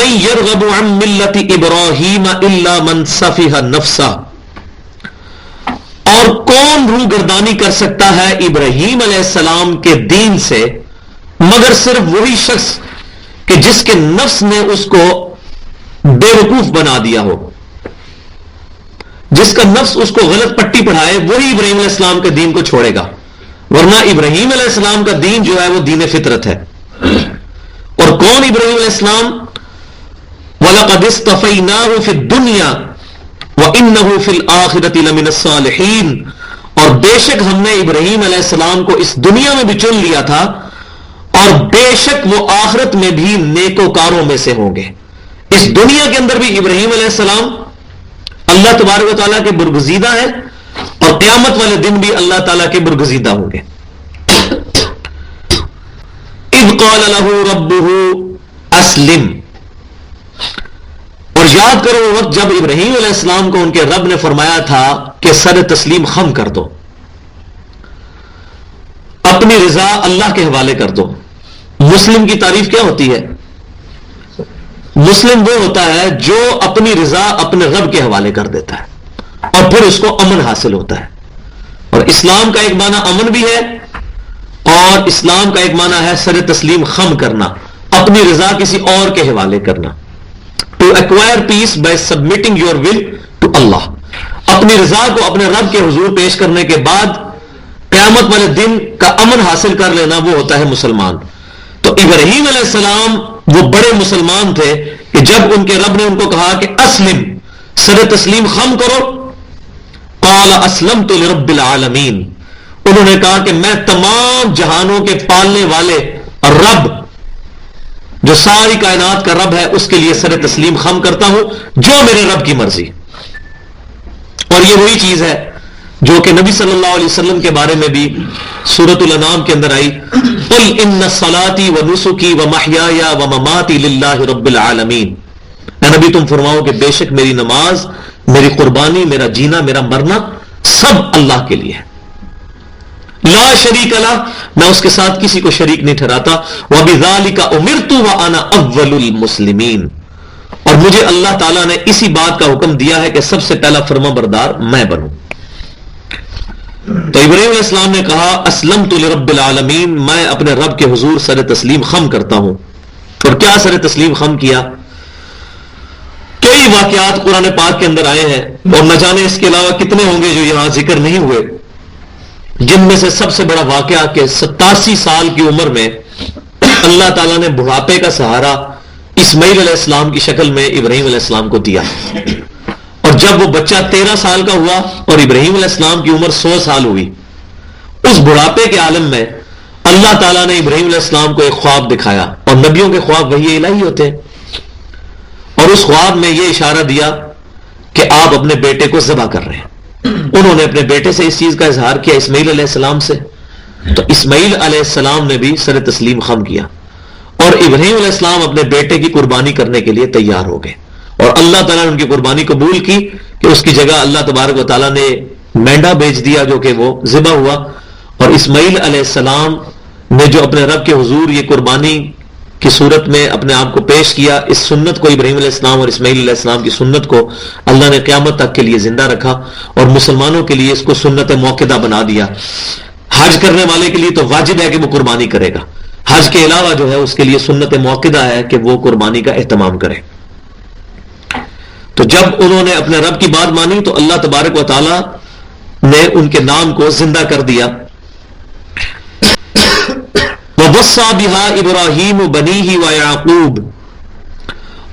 وَمَن يَرْغَبُ عَن مِّلَّةِ إِبْرَاهِيمَ إِلَّا مَن سَفِهَ نَفْسَهُ، اور کون روح گردانی کر سکتا ہے ابراہیم علیہ السلام کے دین سے مگر صرف وہی شخص کہ جس کے نفس نے اس کو بے وقوف بنا دیا ہو، جس کا نفس اس کو غلط پٹی پڑھائے وہی ابراہیم علیہ السلام کے دین کو چھوڑے گا، ورنہ ابراہیم علیہ السلام کا دین جو ہے وہ دین فطرت ہے۔ اور کون ابراہیم علیہ السلام؟ وَلَقَدِ اصْطَفَيْنَاهُ فِي الدُّنْيَا وَإِنَّهُ فِي الْآخِرَةِ لَمِنَ الصَّالِحِينَ، اور بے شک ہم نے ابراہیم علیہ السلام کو اس دنیا میں بھی چن لیا تھا اور بے شک وہ آخرت میں بھی نیکوکاروں میں سے ہوں گے۔ اس دنیا کے اندر بھی ابراہیم علیہ السلام اللہ تبارک و تعالیٰ کے برگزیدہ ہیں اور قیامت والے دن بھی اللہ تعالیٰ کے برگزیدہ ہوں گے۔ اذ قال له ربه اسلم، اور یاد کرو وہ وقت جب ابراہیم علیہ السلام کو ان کے رب نے فرمایا تھا کہ سر تسلیم خم کر دو، اپنی رضا اللہ کے حوالے کر دو۔ مسلم کی تعریف کیا ہوتی ہے؟ مسلم وہ ہوتا ہے جو اپنی رضا اپنے رب کے حوالے کر دیتا ہے اور پھر اس کو امن حاصل ہوتا ہے۔ اور اسلام کا ایک معنی امن بھی ہے اور اسلام کا ایک معنی ہے سر تسلیم خم کرنا، اپنی رضا کسی اور کے حوالے کرنا۔ To acquire peace by submitting your will to اللہ، اپنی رضا کو اپنے رب کے حضور پیش کرنے کے بعد قیامت والے دن کا امن حاصل کر لینا، وہ ہوتا ہے مسلمان۔ تو ابراہیم علیہ السلام وہ بڑے مسلمان تھے کہ جب ان کے رب نے ان کو کہا کہ اسلم، سر تسلیم خم کرو، قال اسلمت لرب العالمین، انہوں نے کہا کہ میں تمام جہانوں کے پالنے والے رب جو ساری کائنات کا رب ہے اس کے لیے سر تسلیم خم کرتا ہوں، جو میرے رب کی مرضی۔ اور یہ وہی چیز ہے جو کہ نبی صلی اللہ علیہ وسلم کے بارے میں بھی سورۃ الانعام کے اندر آئی، قل ان صلاتي ونسكي ومحياي ومماتي لله رب العالمین، اے نبی تم فرماؤ کہ بے شک میری نماز، میری قربانی، میرا جینا، میرا مرنا سب اللہ کے لیے ہے، لا شریک لہ، میں اس کے ساتھ کسی کو شریک نہیں ٹھہراتا، وبذالک امرت وانا اول المسلمین، اور مجھے اللہ تعالیٰ نے اسی بات کا حکم دیا ہے کہ سب سے پہلا فرما بردار میں بنوں۔ تو ابراہیم علیہ السلام نے کہا اسلمت لرب العالمین، میں اپنے رب کے حضور سر تسلیم خم کرتا ہوں۔ اور کیا سر تسلیم خم کیا؟ کئی واقعات قرآن پاک کے اندر آئے ہیں اور نہ جانے اس کے علاوہ کتنے ہوں گے جو یہاں ذکر نہیں ہوئے، جن میں سے سب سے بڑا واقعہ کہ 87 سال کی عمر میں اللہ تعالیٰ نے بڑھاپے کا سہارا اسماعیل علیہ السلام کی شکل میں ابراہیم علیہ السلام کو دیا، اور جب وہ بچہ 13 سال کا ہوا اور ابراہیم علیہ السلام کی عمر 100 سال ہوئی، اس بڑھاپے کے عالم میں اللہ تعالیٰ نے ابراہیم علیہ السلام کو ایک خواب دکھایا، اور نبیوں کے خواب وحی الہی ہوتے ہیں، اور اس خواب میں یہ اشارہ دیا کہ آپ اپنے بیٹے کو ذبح کر رہے ہیں۔ انہوں نے اپنے بیٹے سے اس چیز کا اظہار کیا، اسماعیل علیہ السلام سے، تو اسماعیل علیہ السلام نے بھی سر تسلیم خم کیا، اور ابراہیم علیہ السلام اپنے بیٹے کی قربانی کرنے کے لیے تیار ہو گئے، اور اللہ تعالیٰ نے ان کی قربانی قبول کی کہ اس کی جگہ اللہ تبارک و تعالیٰ نے مینڈا بیچ دیا جو کہ وہ ذبح ہوا، اور اسماعیل علیہ السلام نے جو اپنے رب کے حضور یہ قربانی کی صورت میں اپنے آپ کو پیش کیا، اس سنت کو ابراہیم علیہ السلام اور اسماعیل علیہ السلام کی سنت کو اللہ نے قیامت تک کے لیے زندہ رکھا، اور مسلمانوں کے لیے اس کو سنت موقدہ بنا دیا۔ حج کرنے والے کے لیے تو واجب ہے کہ وہ قربانی کرے گا، حج کے علاوہ جو ہے اس کے لیے سنت موقدہ ہے کہ وہ قربانی کا اہتمام کرے۔ تو جب انہوں نے اپنے رب کی بات مانی تو اللہ تبارک و تعالی نے ان کے نام کو زندہ کر دیا۔ وَوَصَّى بِهَا إِبْرَاهِيمُ بَنِيهِ وَيَعْقُوبُ،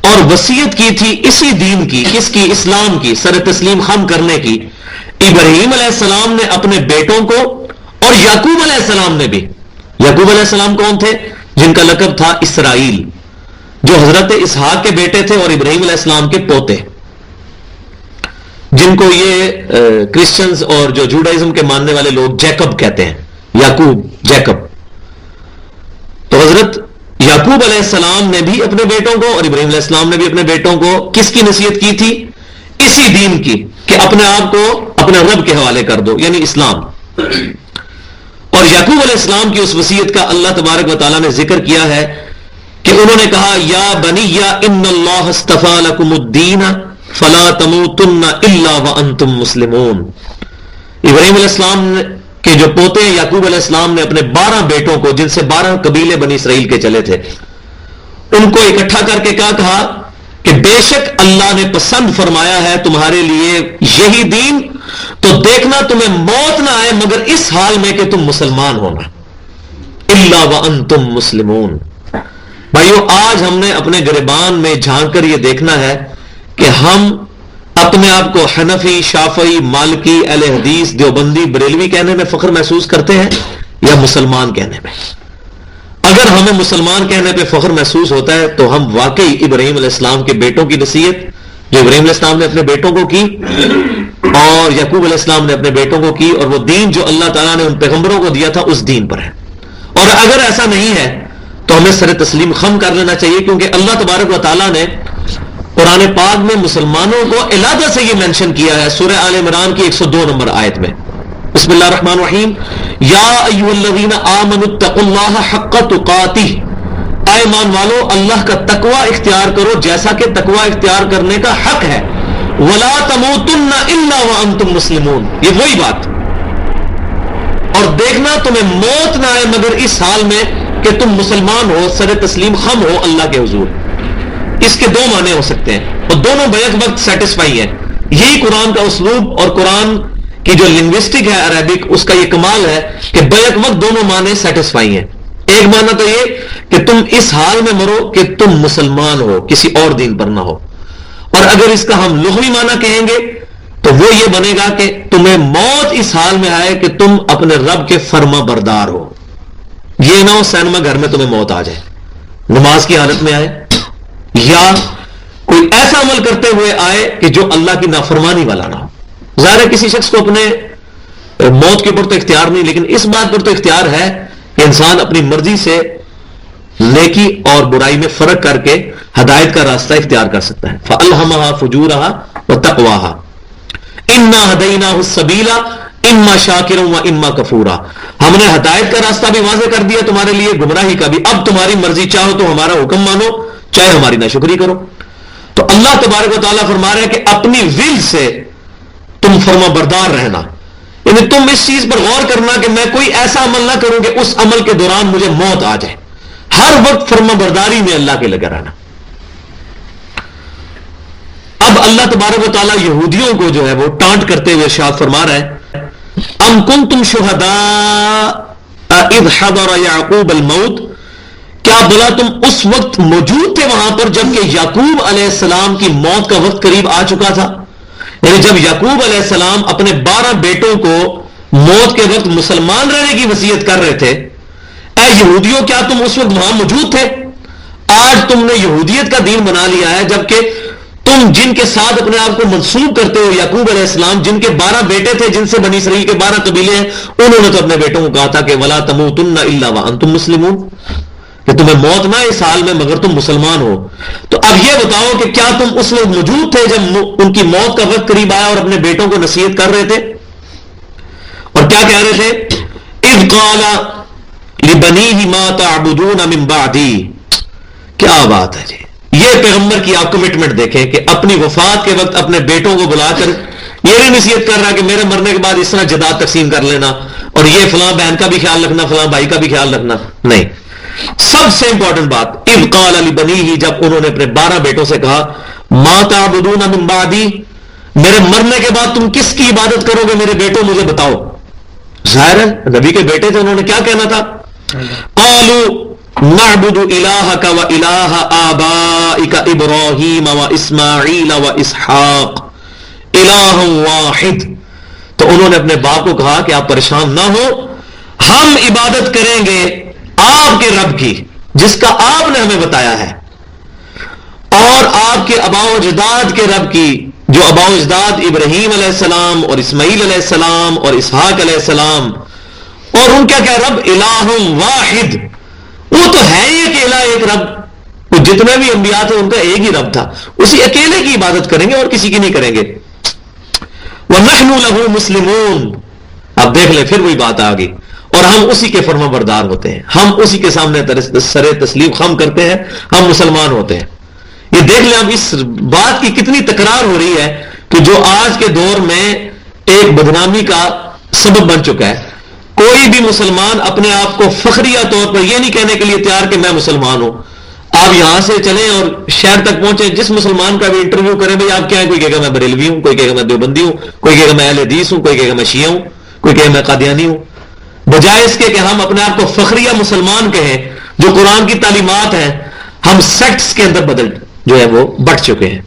اور وصیت کی تھی اسی دین کی، کس کی؟ اسلام کی، سر تسلیم خم کرنے کی، ابراہیم علیہ السلام نے اپنے بیٹوں کو، اور یعقوب علیہ السلام نے بھی۔ یعقوب علیہ السلام کون تھے؟ جن کا لقب تھا اسرائیل، جو حضرت اسحاق کے بیٹے تھے اور ابراہیم علیہ السلام کے پوتے، جن کو یہ کرسچنز اور جو جوڈائزم کے ماننے والے لوگ جیکب کہتے ہیں، یعقوب، جیکب۔ تو حضرت یعقوب علیہ السلام نے بھی اپنے بیٹوں کو اور ابراہیم علیہ السلام نے بھی اپنے بیٹوں کو کس کی نصیحت کی تھی؟ اسی دین کی، کہ اپنے آپ کو اپنے رب کے حوالے کر دو، یعنی اسلام۔ اور یعقوب علیہ السلام کی اس وصیت کا اللہ تبارک و تعالیٰ نے ذکر کیا ہے کہ انہوں نے کہا یا بنی ان اللہ اصطفى لكم الدین فلا تموتن الا وانتم مسلمون. ابراہیم علیہ السلام کے جو پوتے ہیں یعقوب علیہ السلام نے اپنے 12 بیٹوں کو، جن سے 12 قبیلے بنی اسرائیل کے چلے تھے، ان کو اکٹھا کر کے کیا کہا کہ بے شک اللہ نے پسند فرمایا ہے تمہارے لیے یہی دین، تو دیکھنا تمہیں موت نہ آئے مگر اس حال میں کہ تم مسلمان ہونا، الا وانتم مسلمون. بھائیو، آج ہم نے اپنے گریبان میں جھانک کر یہ دیکھنا ہے کہ ہم اپنے آپ کو حنفی، شافعی، مالکی، اہل حدیث، دیوبندی، بریلوی کہنے میں فخر محسوس کرتے ہیں یا مسلمان کہنے میں. اگر ہمیں مسلمان کہنے پہ فخر محسوس ہوتا ہے تو ہم واقعی ابراہیم علیہ السلام کے بیٹوں کی نصیحت جو ابراہیم علیہ السلام نے اپنے بیٹوں کو کی اور یعقوب علیہ السلام نے اپنے بیٹوں کو کی، اور وہ دین جو اللہ تعالیٰ نے ان پیغمبروں کو دیا تھا اس دین پر ہے. اور اگر ایسا نہیں ہے تو ہمیں سر تسلیم خم کر لینا چاہیے، کیونکہ اللہ تبارک و تعالیٰ نے قرآن پاک میں مسلمانوں کو علادہ سے یہ مینشن کیا ہے سورہ آل عمران کی 102 نمبر آیت میں. بسم اللہ الرحمن الرحیم. یا ایھا الذین آمنوا اتقوا اللہ حق تقاتہ، اے ایمان والو اللہ کا تقوی اختیار کرو جیسا کہ تقوی اختیار کرنے کا حق ہے. ولا تموتن الا وانتم مسلمون، یہ وہی بات. اور دیکھنا تمہیں موت نہ آئے مگر اس حال میں کہ تم مسلمان ہو، سر تسلیم خم ہو اللہ کے حضور. اس کے 2 معنی ہو سکتے ہیں اور دونوں بیک وقت سیٹسفائی ہیں. یہی قرآن کا اسلوب اور قرآن کی جو لنگوسٹک ہے عربک، اس کا یہ کمال ہے کہ بیک وقت دونوں معنی سیٹسفائی ہیں. ایک معنی تو یہ کہ تم اس حال میں مرو کہ تم مسلمان ہو، کسی اور دین پر نہ ہو. اور اگر اس کا ہم لغوی معنی کہیں گے تو وہ یہ بنے گا کہ تمہیں موت اس حال میں آئے کہ تم اپنے رب کے فرما بردار ہو. یہ نہ ہو سینما گھر میں تمہیں موت آ جائے، نماز کی حالت میں آئے، یا کوئی ایسا عمل کرتے ہوئے آئے کہ جو اللہ کی نافرمانی والا نہ ہو. ظاہر ہے کسی شخص کو اپنے موت کے اوپر تو اختیار نہیں، لیکن اس بات پر تو اختیار ہے کہ انسان اپنی مرضی سے نیکی اور برائی میں فرق کر کے ہدایت کا راستہ اختیار کر سکتا ہے. فَأَلْهَمَهَا فُجُورَهَا وَتَقْوَاهَا إِنَّا هَدَيْنَاهُ السَّبِيلَ إِمَّا شَاكِرًا وَإِمَّا كَفُورًا. ہم نے ہدایت کا راستہ بھی واضح کر دیا تمہارے لیے، گمراہی کا بھی. اب تمہاری مرضی، چاہو تو ہمارا حکم مانو، چاہے ہماری ناشکری کرو. تو اللہ تبارک و تعالیٰ فرما رہے ہیں کہ اپنی ول سے تم فرما بردار رہنا، یعنی تم اس چیز پر غور کرنا کہ میں کوئی ایسا عمل نہ کروں کہ اس عمل کے دوران مجھے موت آ جائے. ہر وقت فرما برداری میں اللہ کے لگا رہنا. اب اللہ تبارک و تعالیٰ یہودیوں کو جو ہے وہ ٹانٹ کرتے ہوئے ارشاد فرما رہا ہے ام کنتم شہداء اذ حضر یعقوب الموت، کیا بلا تم اس وقت موجود تھے وہاں پر جبکہ یعقوب علیہ السلام کی موت کا وقت قریب آ چکا تھا. یعنی جب یعقوب علیہ السلام اپنے 12 بیٹوں کو موت کے وقت مسلمان رہنے کی وصیت کر رہے تھے، اے یہودیوں کیا تم اس وقت وہاں موجود تھے؟ آج تم نے یہودیت کا دین بنا لیا ہے، جبکہ تم جن کے ساتھ اپنے آپ کو منسوب کرتے ہو یعقوب علیہ السلام، جن کے 12 بیٹے تھے، جن سے بنی اسرائیل کے 12 قبیلے ہیں، انہوں نے تو اپنے بیٹوں کو کہا تھا کہ ولا تموتن الا وانتم مسلمون، کہ تمہیں موت نہ اس حال میں مگر تم مسلمان ہو. تو اب یہ بتاؤ کہ کیا تم اس وقت موجود تھے جب ان کی موت کا وقت قریب آیا اور اپنے بیٹوں کو نصیحت کر رہے تھے؟ اور کیا کہہ رہے تھے؟ اذ قال لبنیہ ما تعبدون من بعدی. کیا بات ہے جی، یہ پیغمبر کی آپ کمٹمنٹ دیکھیں کہ اپنی وفات کے وقت اپنے بیٹوں کو بلا کر یہ نہیں نصیحت کر رہا کہ میرے مرنے کے بعد اس طرح جائیداد تقسیم کر لینا اور یہ فلاں بہن کا بھی خیال رکھنا، فلاں بھائی کا بھی خیال رکھنا. نہیں، سب سے امپورٹنٹ بات اذ قال لبنیہ، جب انہوں نے اپنے 12 بیٹوں سے کہا ما تعبدون من بعدی، میرے مرنے کے بعد تم کس کی عبادت کرو گے میرے بیٹوں، مجھے بتاؤ. ظاہر ہے نبی کے بیٹے تھے، انہوں نے کیا کہنا تھا؟ قالوا نعبد الہک و الہ آبائک ابراہیم و اسماعیل و اسحاق الہ واحد. تو انہوں نے اپنے باپ کو کہا کہ آپ پریشان نہ ہو، ہم عبادت کریں گے آپ کے رب کی جس کا آپ نے ہمیں بتایا ہے، اور آپ کے آباء و اجداد کے رب کی جو آباء و اجداد ابراہیم علیہ السلام اور اسماعیل علیہ السلام اور اسحاق علیہ السلام، اور ان کا کیا رب الہ واحد. وہ تو ہے ہی کہ الہ ایک رب، وہ جتنے بھی انبیاء تھے ان کا ایک ہی رب تھا، اسی اکیلے کی عبادت کریں گے اور کسی کی نہیں کریں گے. وَنَحْنُ لَهُ مُسْلِمُونَ. اب دیکھ لیں پھر وہی بات آ گئی. اور ہم اسی کے فرما بردار ہوتے ہیں, ہم اسی کے سامنے سر تسلیم خم کرتے ہیں, ہم مسلمان ہوتے ہیں. یہ دیکھ لیں اب اس بات کی کتنی تکرار ہو رہی ہے کہ جو آج کے دور میں ایک بدنامی کا سبب بن چکا ہے. کوئی بھی مسلمان اپنے آپ کو فخریہ طور پر یہ نہیں کہنے کے لیے تیار کہ میں مسلمان ہوں. آپ یہاں سے چلیں اور شہر تک پہنچیں, جس مسلمان کا بھی انٹرویو کریں بھائی آپ کیا ہیں, کوئی کہے گا میں بریلوی ہوں, کوئی کہے گا میں دیوبندی ہوں, کوئی کہے گا میں اہل حدیث ہوں, کوئی کہے گا میں شیعہ ہوں, کوئی کہے گا میں قادیانی ہوں. بجائے اس کے کہ ہم اپنے آپ کو فخریہ مسلمان کہیں, جو قرآن کی تعلیمات ہیں, ہم سیکٹس کے اندر بدل جو ہے وہ بٹ چکے ہیں.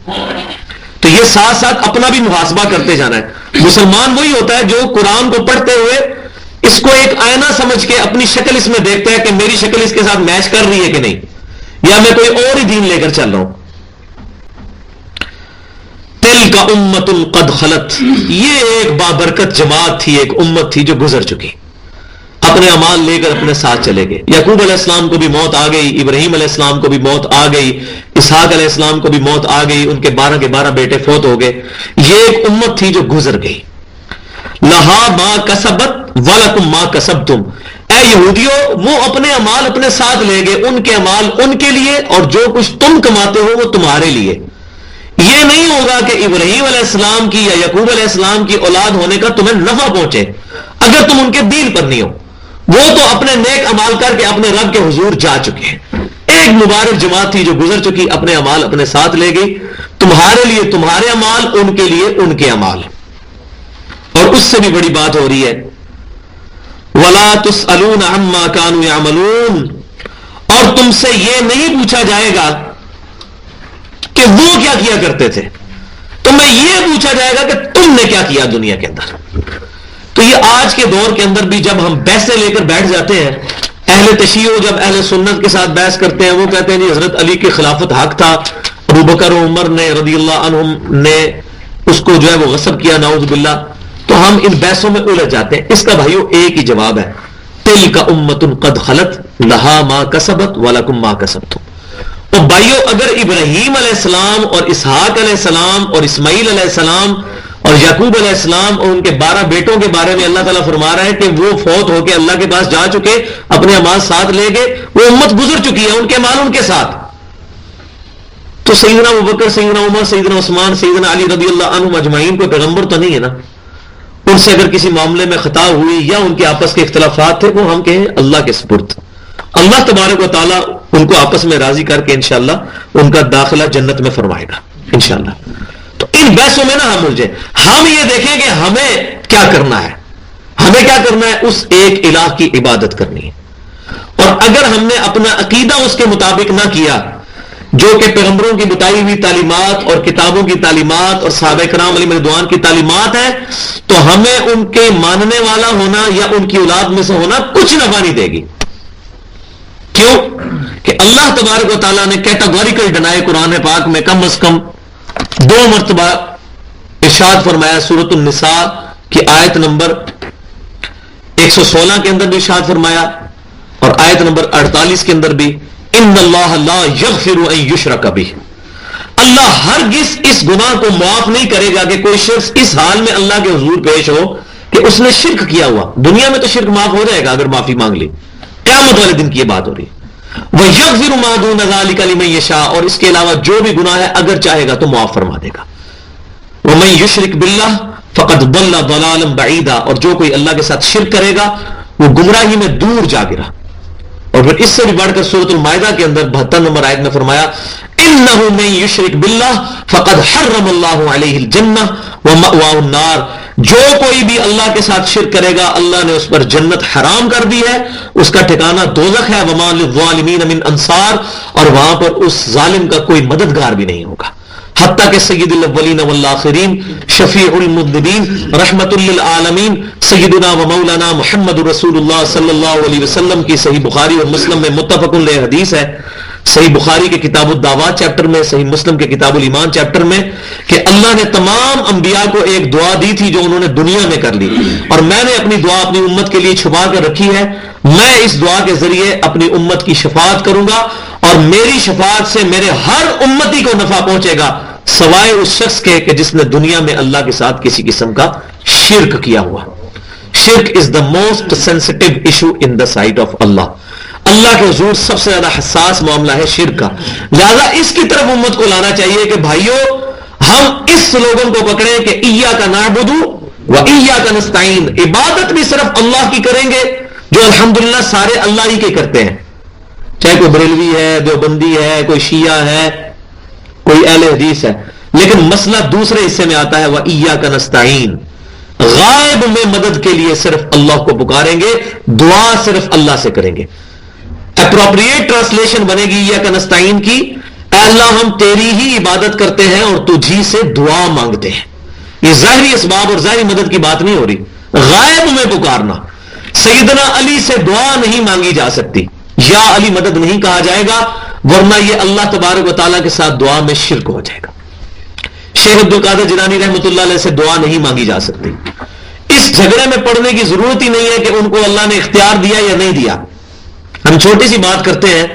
تو یہ ساتھ ساتھ اپنا بھی محاسبہ کرتے جانا ہے. مسلمان وہی ہوتا ہے جو قرآن کو پڑھتے ہوئے اس کو ایک آئینہ سمجھ کے اپنی شکل اس میں دیکھتا ہے کہ میری شکل اس کے ساتھ میچ کر رہی ہے کہ نہیں, یا میں کوئی اور ہی دین لے کر چل رہا ہوں. تل کا امت قد خلت, یہ ایک بابرکت جماعت تھی, ایک امت تھی جو گزر چکی, اپنے اعمال لے کر اپنے ساتھ چلے گئے. یعقوب علیہ السلام کو بھی موت آ گئی, ابراہیم علیہ السلام کو بھی موت آ گئی, اسحاق علیہ السلام کو بھی موت آ گئی, ان کے 12 کے 12 بیٹے فوت ہو گئے. یہ ایک امت تھی جو گزر گئی. لہا ما کسبت ولکم ما کسبتم, اے یہودیو وہ اپنے اعمال اپنے ساتھ لے گئے, ان کے اعمال ان کے لیے اور جو کچھ تم کماتے ہو وہ تمہارے لیے. یہ نہیں ہوگا کہ ابراہیم علیہ السلام کی یا یعقوب علیہ السلام کی اولاد ہونے کا تمہیں نفع پہنچے اگر تم ان کے دین پر نہیں ہو. وہ تو اپنے نیک امال کر کے اپنے رب کے حضور جا چکے ہیں. ایک مبارک جماعت تھی جو گزر چکی, اپنے امال اپنے ساتھ لے گئی. تمہارے لیے تمہارے امال, ان کے لیے ان کے امال. اور اس سے بھی بڑی بات ہو رہی ہے, وَلَا تُسْأَلُونَ عَمَّا كَانُوا يَعْمَلُونَ, اور تم سے یہ نہیں پوچھا جائے گا کہ وہ کیا کیا کرتے تھے, تمہیں یہ پوچھا جائے گا کہ تم نے کیا کیا دنیا کے اندر. تو یہ آج کے دور کے اندر بھی جب ہم بحثیں لے کر بیٹھ جاتے ہیں, اہل تشیع جب اہل سنت کے ساتھ بحث کرتے ہیں, وہ کہتے ہیں جی حضرت علی کی خلافت حق تھا, ابو بکر و عمر نے رضی اللہ عنہم نے اس کو جو ہے وہ غصب کیا, نعوذ باللہ. تو ہم ان بحثوں میں الجھ جاتے ہیں. اس کا بھائیو ایک ہی جواب ہے, تلک امت قد خلت لہا ما کسبت ولکم ما کسبتم. اور بھائیو اگر ابراہیم علیہ السلام اور اسحاق علیہ السلام اور اسماعیل علیہ السلام اور یعقوب علیہ السلام اور ان کے 12 بیٹوں کے بارے میں اللہ تعالیٰ فرما رہا ہے کہ وہ فوت ہو کے اللہ کے پاس جا چکے, اپنے اعمال ساتھ لے گئے, وہ امت گزر چکی ہے, ان کے اعمال ان کے ساتھ. تو سیدنا ابوبکر, سیدنا عمر, سیدنا عثمان, سیدنا علی رضی اللہ عنہم اجمعین کوئی پیغمبر تو نہیں ہے نا. ان سے اگر کسی معاملے میں خطا ہوئی یا ان کے آپس کے اختلافات تھے, وہ ہم کہیں اللہ کے سپرد. اللہ تبارک و تعالیٰ ان کو آپس میں راضی کر کے انشاءاللہ ان کا داخلہ جنت میں فرمائے گا انشاءاللہ. تو ان بحثوں میں نہ ہم الجھے, ہم یہ دیکھیں کہ ہمیں کیا کرنا ہے. ہمیں کیا کرنا ہے, اس ایک الہ کی عبادت کرنی ہے. اور اگر ہم نے اپنا عقیدہ اس کے مطابق نہ کیا جو کہ پیغمبروں کی بتائی ہوئی تعلیمات اور کتابوں کی تعلیمات اور صحابہ کرام علیہم رضوان کی تعلیمات ہیں, تو ہمیں ان کے ماننے والا ہونا یا ان کی اولاد میں سے ہونا کچھ نفع نہیں دے گی. کیوں کہ اللہ تبارک و تعالیٰ نے کیٹاگوریکل ڈنائی قرآن پاک میں کم از کم 2 مرتبہ ارشاد فرمایا. سورۃ النساء کی آیت نمبر 116 کے اندر بھی ارشاد فرمایا, اور آیت نمبر 48 کے اندر بھی, ان اللہ لا یغفر ان یشرک بہ, اللہ ہرگز اس گناہ کو معاف نہیں کرے گا کہ کوئی شخص اس حال میں اللہ کے حضور پیش ہو کہ اس نے شرک کیا ہوا. دنیا میں تو شرک معاف ہو جائے گا اگر معافی مانگ لی, قیامت والے دن کی یہ بات ہو رہی ہے. وَيَغْفِرُ مَا دُونَ ذَلِكَ لِمَن يَشَاءُ, اور اس کے علاوہ جو بھی گناہ ہے اگر چاہے گا تو معاف فرما دے گا. وَمَن يُشْرِكْ بِاللَّهِ فَقَدْ ضَلَّ ضَلَالًا بَعِيدًا, اور جو کوئی اللہ کے ساتھ شرک کرے گا وہ گمراہی میں دور جا گرا. اور پھر اس سے بھی بڑھ کر سورۃ المائدہ کے اندر 72 نمبر آیت میں فرمایا, إِنَّهُ مَن يُشْرِكْ بِاللَّهِ فَقَدْ حَرَّمَ اللَّهُ عَلَيْهِ الْجَنَّةَ وَمَأْوَاهُ النَّارُ, جو کوئی بھی اللہ کے ساتھ شرک کرے گا اللہ نے اس پر جنت حرام کر دی ہے, اس کا ٹھکانہ دوزخ ہے. وَمَا لِلظَّالِمِينَ مِنْ أَنصَارٍ, اور وہاں پر اس ظالم کا کوئی مددگار بھی نہیں ہوگا. حتیٰ کہ سید الاولین والآخرین, شفیع المذنبین, رحمت للعالمین, سیدنا و مولانا محمد رسول اللہ صلی اللہ علیہ وسلم کی صحیح بخاری اور مسلم میں متفق علیہ حدیث ہے. صحیح بخاری کے کتاب الدعوات چیپٹر میں, صحیح مسلم کے کتاب الایمان چیپٹر میں, کہ اللہ نے تمام انبیاء کو ایک دعا دی تھی جو انہوں نے دنیا میں کر لی, اور میں نے اپنی دعا اپنی امت کے لیے چھپا کر رکھی ہے. میں اس دعا کے ذریعے اپنی امت کی شفاعت کروں گا, اور میری شفاعت سے میرے ہر امتی کو نفع پہنچے گا سوائے اس شخص کے کہ جس نے دنیا میں اللہ کے ساتھ کسی قسم کا شرک کیا ہوا. شرک is the most sensitive issue in the sight of اللہ. اللہ کے حضور سب سے زیادہ حساس معاملہ ہے شرک کا. لہذا اس کی طرف امت کو لانا چاہیے کہ بھائیو ہم اس سلوگن کو پکڑیں کہ ایاک نعبد و ایاک نستعین. عبادت بھی صرف اللہ کی کریں گے جو الحمدللہ سارے اللہ ہی کے کرتے ہیں, چاہے کوئی بریلوی ہے, دیوبندی ہے, کوئی شیعہ ہے, کوئی اہل حدیث ہے. لیکن مسئلہ دوسرے حصے میں آتا ہے وَإِيَّاكَ نَسْتَعِينَ, غائب میں مدد کے لیے صرف اللہ کو پکاریں گے, دعا صرف اللہ سے کریں گے. اپروپریٹ ٹرانسلیشن بنے گی ایاک نستعین کی, اے اللہ ہم تیری ہی عبادت کرتے ہیں اور تجھی سے دعا مانگتے ہیں. یہ ظاہری اسباب اور ظاہری مدد کی بات نہیں ہو رہی, غائب میں پکارنا. سیدنا علی سے دعا نہیں مانگی جا سکتی, یا علی مدد نہیں کہا جائے گا, ورنہ یہ اللہ تبارک و تعالیٰ کے ساتھ دعا میں شرک ہو جائے گا. شیخ عبد القادر جیلانی رحمۃ اللہ علیہ سے دعا نہیں مانگی جا سکتی. اس جھگڑے میں پڑنے کی ضرورت ہی نہیں ہے کہ ان کو اللہ نے اختیار دیا یا نہیں دیا. ہم چھوٹی سی بات کرتے ہیں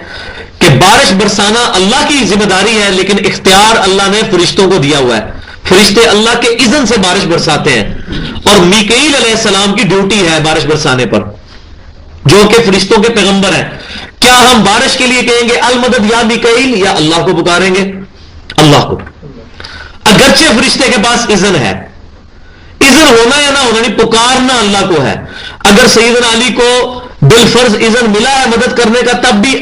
کہ بارش برسانا اللہ کی ذمہ داری ہے, لیکن اختیار اللہ نے فرشتوں کو دیا ہوا ہے. فرشتے اللہ کے اذن سے بارش برساتے ہیں, اور میکائیل علیہ السلام کی ڈیوٹی ہے بارش برسانے پر, جو کہ فرشتوں کے پیغمبر ہیں. کیا ہم بارش کے لیے کہیں گے المدد یا میکائیل, یا اللہ کو پکاریں گے؟ اللہ کو. اگرچہ فرشتے کے پاس اذن ہے, اذن ہونا یا نہ ہونا نہیں, پکارنا اللہ کو ہے. اگر سیدنا علی کو بالفرض اذن ملا ہے مدد کرنے کا, تب بھی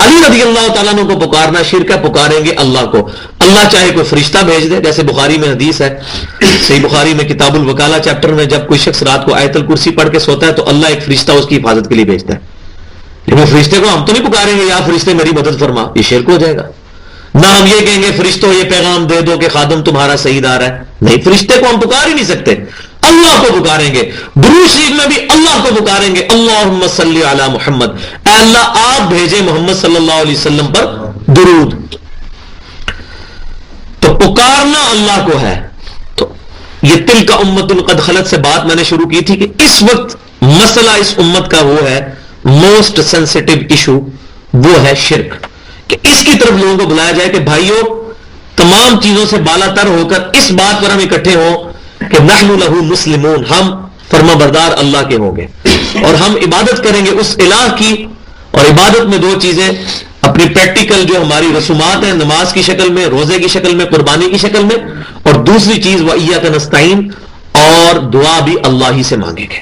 علی رضی اللہ تعالیٰ عنہ کو پکارنا شرک ہے. پکاریں گے اللہ کو. اللہ چاہے کوئی فرشتہ بھیج دے, جیسے بخاری میں حدیث ہے, صحیح بخاری میں کتاب الوکالہ چیپٹر میں, جب کوئی شخص رات کو آیت الکرسی پڑھ کے سوتا ہے تو اللہ ایک فرشتہ اس کی حفاظت کے لیے بھیجتا ہے. لیکن فرشتے کو ہم تو نہیں پکاریں گے یا فرشتے میری مدد فرما, یہ شرک ہو جائے گا. نہ ہم یہ کہیں گے فرشتوں یہ پیغام دے دو کہ خادم تمہارا سعید آ رہا ہے. نہیں, فرشتے کو ہم پکار ہی نہیں سکتے, اللہ کو پکاریں گے. درود شریف میں بھی اللہ کو پکاریں گے, اللہم صلی علی محمد, اے اللہ آپ بھیجے محمد صلی اللہ علیہ وسلم پر درود. تو پکارنا اللہ کو ہے. تو یہ تلک امت قد خلت سے بات میں نے شروع کی تھی کہ اس وقت مسئلہ اس امت کا وہ ہے موسٹ سینسٹیو ایشو, وہ ہے شرک. کہ اس کی طرف لوگوں کو بلایا جائے کہ بھائیوں تمام چیزوں سے بالا تر ہو کر اس بات پر ہم اکٹھے ہوں کہ نحن لہو مسلمون, ہم فرما بردار اللہ کے ہوں گے اور ہم عبادت کریں گے اس الہ کی. اور عبادت میں دو چیزیں اپنی پریکٹیکل جو ہماری رسومات ہیں, نماز کی شکل میں, روزے کی شکل میں, قربانی کی شکل میں, اور دوسری چیز وَإِيَّاكَ نَسْتَعِينَ, اور دعا بھی اللہ ہی سے مانگیں گے.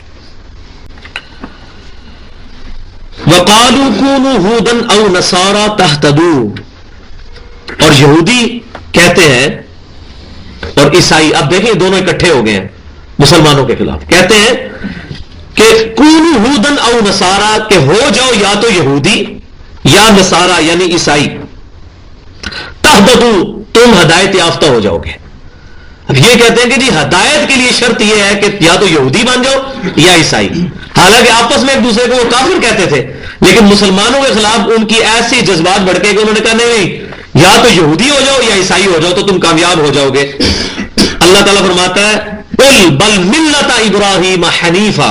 وَقَالُوا كُونُوا هُودًا أَوْ نَصَارَىٰ تَهْتَدُوا, اور یہودی کہتے ہیں اور عیسائی, اب دیکھیں دونوں اکٹھے ہو گئے ہیں مسلمانوں کے خلاف, کہتے ہیں کہ كُونُوا هُودًا أَوْ نَصَارَىٰ, کہ ہو جاؤ یا تو یہودی یا نصارہ یعنی عیسائی, تَهْتَدُوا, تم ہدایت یافتہ ہو جاؤ گے. اب یہ کہتے ہیں کہ جی ہدایت کے لیے شرط یہ ہے کہ یا تو یہودی بن جاؤ یا عیسائی. حالانکہ آپس میں ایک دوسرے کو وہ کافر کہتے تھے, لیکن مسلمانوں کے خلاف ان کی ایسی جذبات بڑھتے کہ انہوں نے کہا نہیں, یا تو یہودی ہو جاؤ یا عیسائی ہو جاؤ تو تم کامیاب ہو جاؤ گے. اللہ تعالیٰ فرماتا ہے قل بل ملت ابراہیم حنیفا,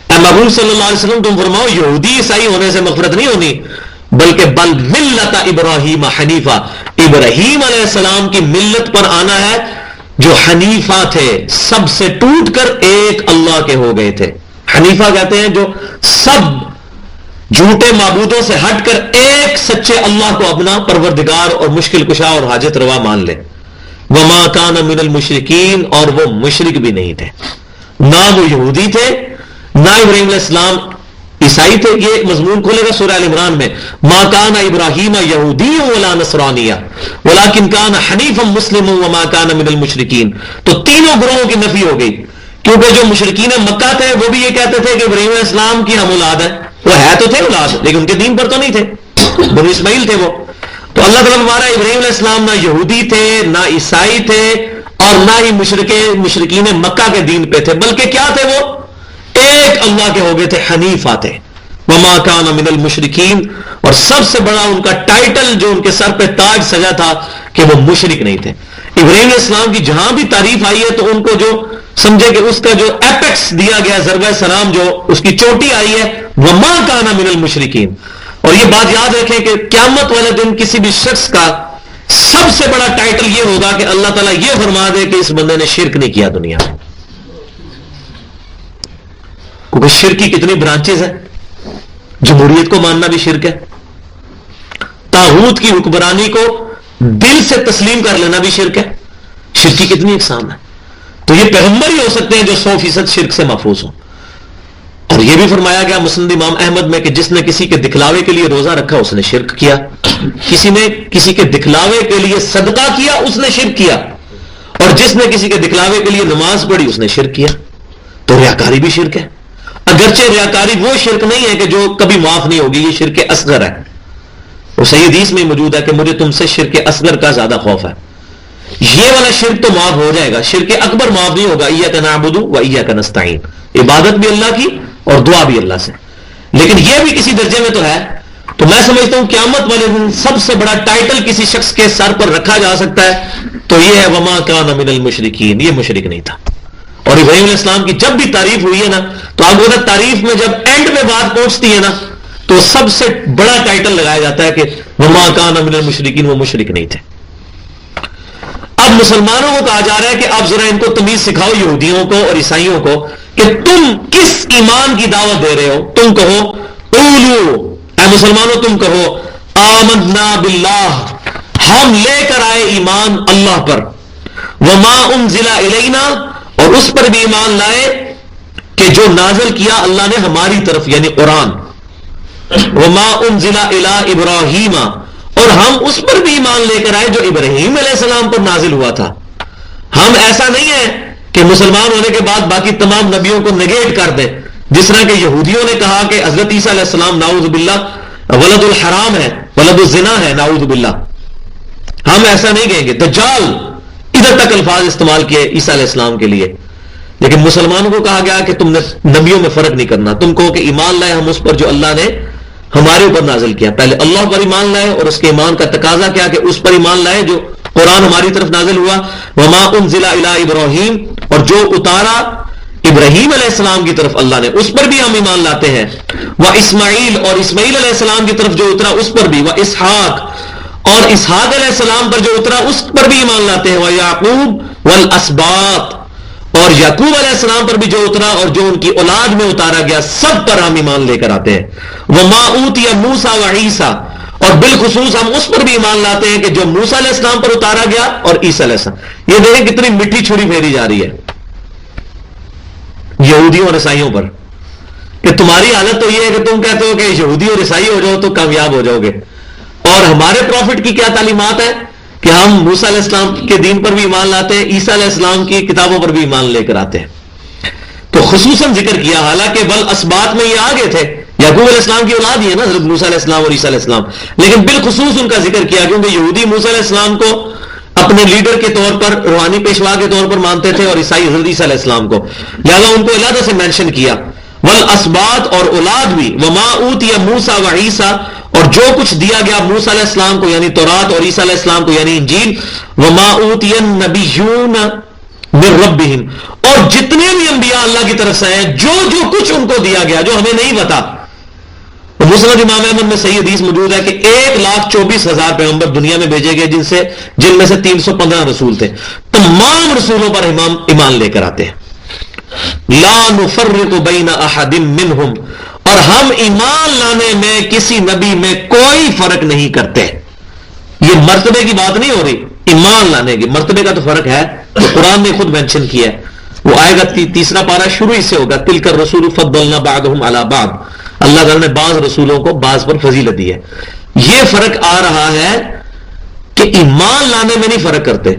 اے محبوب صلی اللہ علیہ وسلم تم فرماؤ یہودی عیسائی ہونے سے مغفرت نہیں ہونی, بلکہ بل ملت ابراہیم حنیفا, ابراہیم علیہ السلام کی ملت پر آنا ہے جو حنیفہ تھے, سب سے ٹوٹ کر ایک اللہ کے ہو گئے تھے. حنیفہ کہتے ہیں جو سب جھوٹے معبودوں سے ہٹ کر ایک سچے اللہ کو اپنا پروردگار اور مشکل کشا اور حاجت روا مان لے. وما کان من المشرکین, اور وہ مشرک بھی نہیں تھے, نہ وہ یہودی تھے نہ ابراہیم علیہ السلام عیسائی تھے. یہ مضمون کھولے گا سورہ ال عمران میں, ما کان ابراہیم یہودی ولا نصرانیہ ولکن کان حنیفا مسلما وما کان من المشرکین. تو تینوں گروہوں کی نفی ہو گئی, کیونکہ جو مشرکین مکہ تھے وہ بھی یہ کہتے تھے کہ ابراہیم علیہ السلام کی ہم اولاد ہیں. وہ ہے تو تھے اولاد, لیکن ان کے دین پر تو نہیں تھے, بنو اسماعیل تھے وہ. تو اللہ تعالیٰ ہمارا ابراہیم علیہ السلام نہ یہودی تھے نہ عیسائی تھے اور نہ ہی مشرکین مکہ کے دین پہ تھے, بلکہ کیا تھے وہ ایک اللہ کے ہو گئے تھے, حنیفہ تھے. وما کان من المشرکین, اور سب سے بڑا ان کا ٹائٹل جو ان کے سر پہ تاج سجا تھا کہ وہ مشرک نہیں تھے. ابراہیم علیہ السلام کی جہاں بھی تعریف آئی ہے تو ان کو جو سمجھے کہ اس کا جو ایپیکس دیا گیا, ضربہ سلام جو اس کی چوٹی آئی ہے, وما کان من المشرکین. اور یہ بات یاد رکھیں کہ قیامت والے دن کسی بھی شخص کا سب سے بڑا ٹائٹل یہ ہوگا کہ اللہ تعالیٰ یہ فرما دے کہ اس بندے نے شرک نہیں کیا دنیا میں. کیونکہ شرک کی کتنی برانچز ہیں. جمہوریت کو ماننا بھی شرک ہے, طاغوت کی حکمرانی کو دل سے تسلیم کر لینا بھی شرک ہے. شرک کی کتنی اقسام ہے. تو یہ پیغمبر ہی ہو سکتے ہیں جو 100% شرک سے محفوظ ہوں. اور یہ بھی فرمایا گیا مسند امام احمد میں کہ جس نے کسی کے دکھلاوے کے لیے روزہ رکھا اس نے شرک کیا, کسی نے کسی کے دکھلاوے کے لیے صدقہ کیا اس نے شرک کیا, اور جس نے کسی کے دکھلاوے کے لیے نماز پڑھی اس نے شرک کیا. تو ریاکاری بھی شرک ہے, اگرچہ ریاکاری وہ شرک نہیں ہے کہ جو کبھی معاف نہیں ہوگی, یہ شرک اصغر ہے. وہ صحیح حدیث میں موجود ہے کہ مجھے تم سے شرک اصغر کا زیادہ خوف ہے. یہ والا شرک تو معاف ہو جائے گا, شرک اکبر معاف نہیں ہوگا. ایاک نعبد و ایاک نستعین, عبادت بھی اللہ کی اور دعا بھی اللہ سے, لیکن یہ بھی کسی درجے میں تو ہے. تو میں سمجھتا ہوں قیامت والے دن سب سے بڑا ٹائٹل کسی شخص کے سر پر رکھا جا سکتا ہے تو یہ ہے وما کان من المشرکین, یہ مشرک نہیں تھا. اور ابراہیم علیہ السلام کی جب بھی تعریف ہوئی ہے نا, تو آپ کو تعریف میں جب اینڈ میں بات پہنچتی ہے نا, تو سب سے بڑا ٹائٹل لگایا جاتا ہے کہ وما کان من المشرکین, وہ مشرک نہیں تھے. اب مسلمانوں کو کہا جا رہا ہے کہ اب ذرا ان کو تمیز سکھاؤ, یہودیوں کو اور عیسائیوں کو, کہ تم کس ایمان کی دعوت دے رہے ہو. تم کہو قولوا, اے مسلمانوں تم کہو آمنا باللہ, ہم لے کر آئے ایمان اللہ پر, وما انزل الینا, اور اس پر بھی ایمان لائے کہ جو نازل کیا اللہ نے ہماری طرف یعنی قرآن, وما انزل الی ابراہیم, اور ہم اس پر بھی ایمان لے کر آئے جو ابراہیم علیہ السلام پر نازل ہوا تھا. ہم ایسا نہیں ہے کہ مسلمان ہونے کے بعد باقی تمام نبیوں کو نگیٹ کر دیں, جس طرح کہ یہودیوں نے کہا کہ حضرت عیسیٰ علیہ السلام نعوذ باللہ ولد الحرام ہے, ولد الزنا ہے, نعوذ باللہ. ہم ایسا نہیں کہیں گے. دجال ادھر تک الفاظ استعمال کیے عیسیٰ علیہ السلام کے لیے, لیکن مسلمانوں کو کہا گیا کہ تم نے نبیوں میں فرق نہیں کرنا. تم کہو کہ ایمان لائے ہم اس پر جو اللہ نے ہمارے اوپر نازل کیا. پہلے اللہ پر ایمان لائے, اور اس کے ایمان کا تقاضا کیا کہ اس پر ایمان لائے جو قرآن ہماری طرف نازل ہوا. وما انزل الی ابراہیم, اور جو اتارا ابراہیم علیہ السلام کی طرف اللہ نے اس پر بھی ہم ایمان لاتے ہیں. وہ اسماعیل, اور اسماعیل علیہ السلام کی طرف جو اترا اس پر بھی. وہ اسحاق, اور اسحاق علیہ السلام پر جو اترا اس پر بھی ایمان لاتے ہیں. وہ یعقوب والاسباط, اور یعقوب علیہ السلام پر بھی جو اترا اور جو ان کی اولاد میں اتارا گیا سب پر ہم ایمان لے کر آتے ہیں. وما اوتی موسیٰ وعیسیٰ, اور بالخصوص ہم اس پر بھی ایمان لاتے ہیں کہ جو موسیٰ علیہ السلام پر اتارا گیا اور عیسیٰ علیہ السلام. یہ دیکھیں کتنی مٹھی چھری پھیری جا رہی ہے یہودیوں اور عیسائیوں پر, کہ تمہاری حالت تو یہ ہے کہ تم کہتے ہو کہ یہودی اور عیسائی ہو جاؤ تو کامیاب ہو جاؤ گے, اور ہمارے پروفٹ کی کیا تعلیمات ہے کہ ہم موسیٰ علیہ السلام کے دین پر بھی ایمان لاتے ہیں, عیسیٰ علیہ السلام کی کتابوں پر بھی ایمان لے کر آتے ہیں. تو خصوصاً ذکر کیا, حالانکہ والاسباط میں یہ آگے تھے, یعقوب علیہ السلام کی اولاد ہی ہے نا حضرت موسیٰ علیہ السلام اور عیسیٰ علیہ السلام, لیکن بالخصوص ان کا ذکر کیا کیونکہ یہودی موسیٰ علیہ السلام کو اپنے لیڈر کے طور پر, روحانی پیشوا کے طور پر مانتے تھے, اور عیسائی حضرت عیسیٰ علیہ السلام کو, لہذا ان کو علیحدہ سے مینشن کیا. والاسباط, اور اولاد بھی. وما اوتی موسیٰ وعیسیٰ, اور جو کچھ دیا گیا موسیٰ علیہ السلام کو یعنی تورات, اور عیسیٰ علیہ السلام کو یعنی انجیل. وما اوتی النبیون من ربہم, اور جتنے بھی انبیاء اللہ کی طرف سے ہیں جو جو کچھ ان کو دیا گیا جو ہمیں نہیں پتا. مسند امام احمد میں صحیح حدیث موجود ہے کہ 1,24,000 پیغمبر دنیا میں بھیجے گئے, جن میں سے 315 رسول تھے. تمام رسولوں پر ایمان لے کر آتے ہیں. لا نفرق بین احد منہم, اور ہم ایمان لانے میں کسی نبی میں کوئی فرق نہیں کرتے. یہ مرتبے کی بات نہیں ہو رہی, ایمان لانے کی. مرتبے کا تو فرق ہے, تو قرآن نے خود مینشن کیا ہے. وہ آئے گا تیسرا پارہ شروع ہی سے ہوگا, تلک الرسول فضلنا بعضهم علی بعض. اللہ تعالیٰ نے بعض رسولوں کو بعض پر فضیلت دی ہے. یہ فرق آ رہا ہے کہ ایمان لانے میں نہیں فرق کرتے.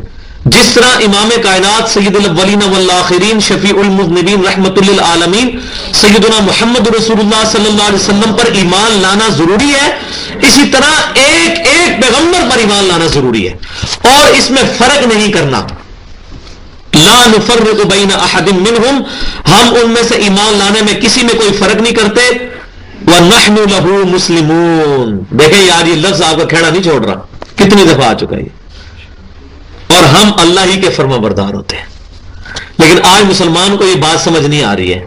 جس طرح امام کائنات سید الاولین والآخرین شفیع المذنبین رحمت للعالمین سیدنا محمد رسول اللہ صلی اللہ علیہ وسلم پر ایمان لانا ضروری ہے, اسی طرح ایک ایک پیغمبر پر ایمان لانا ضروری ہے, اور اس میں فرق نہیں کرنا. لا نفرق بین احد منہم, ہم ان میں سے ایمان لانے میں کسی میں کوئی فرق نہیں کرتے. وَنَحْنُ لَهُ مُسْلِمُونَ, دیکھیں یار یہ لفظ آپ کا کھیڑا نہیں چھوڑ رہا, کتنی دفعہ آ چکا ہے. اور ہم اللہ ہی کے فرما بردار ہوتے ہیں. لیکن آج مسلمان کو یہ بات سمجھ نہیں آ رہی ہے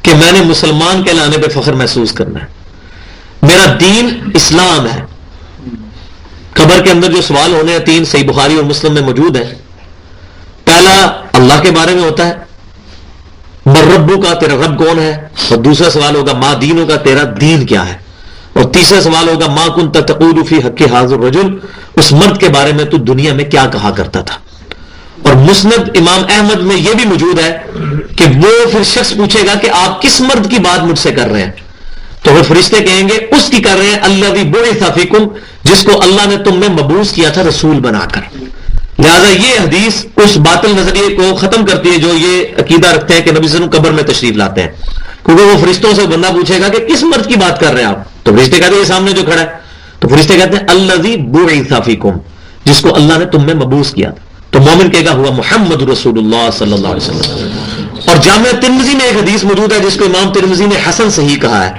کہ میں نے مسلمان کہلانے پہ فخر محسوس کرنا ہے. میرا دین اسلام ہے. قبر کے اندر جو سوال ہونے ہیں 3 صحیح بخاری اور مسلم میں موجود ہیں. پہلا اللہ کے بارے میں ہوتا ہے, مر ربو کا، تیرا رب کون ہے؟ اور دوسرا سوال ہوگا ما دینوں کا، تیرا دین کیا ہے؟ اور تیسرا سوال ہوگا ما کنت تقول فی حق ھذا الرجل، اس مرد کے بارے میں تو دنیا میں کیا کہا کرتا تھا؟ اور مسند امام احمد میں یہ بھی موجود ہے کہ وہ پھر شخص پوچھے گا کہ آپ کس مرد کی بات مجھ سے کر رہے ہیں؟ تو وہ فرشتے کہیں گے اس کی کر رہے ہیں الذی بعث فیکم، جس کو اللہ نے تم میں مبعوث کیا تھا رسول بنا کر۔ لہذا یہ حدیث اس باطل نظریے کو ختم کرتی ہے جو یہ عقیدہ رکھتے ہیں کہ نبی صلی اللہ علیہ وسلم قبر میں تشریف لاتے ہیں، کیونکہ وہ فرشتوں سے بندہ پوچھے گا کہ کس مرد کی بات کر رہے ہیں آپ؟ تو فرشتے کہتے ہیں یہ سامنے جو کھڑا ہے۔ تو فرشتے کہتے ہیں الذی بعث فیکم، جس کو اللہ نے تم میں مبعوث کیا تھا۔ تو مومن کہے گا ہوا محمد رسول اللہ صلی اللہ علیہ وسلم۔ اور جامع ترمذی میں ایک حدیث موجود ہے جس کو امام ترمذی نے حسن صحیح کہا ہے۔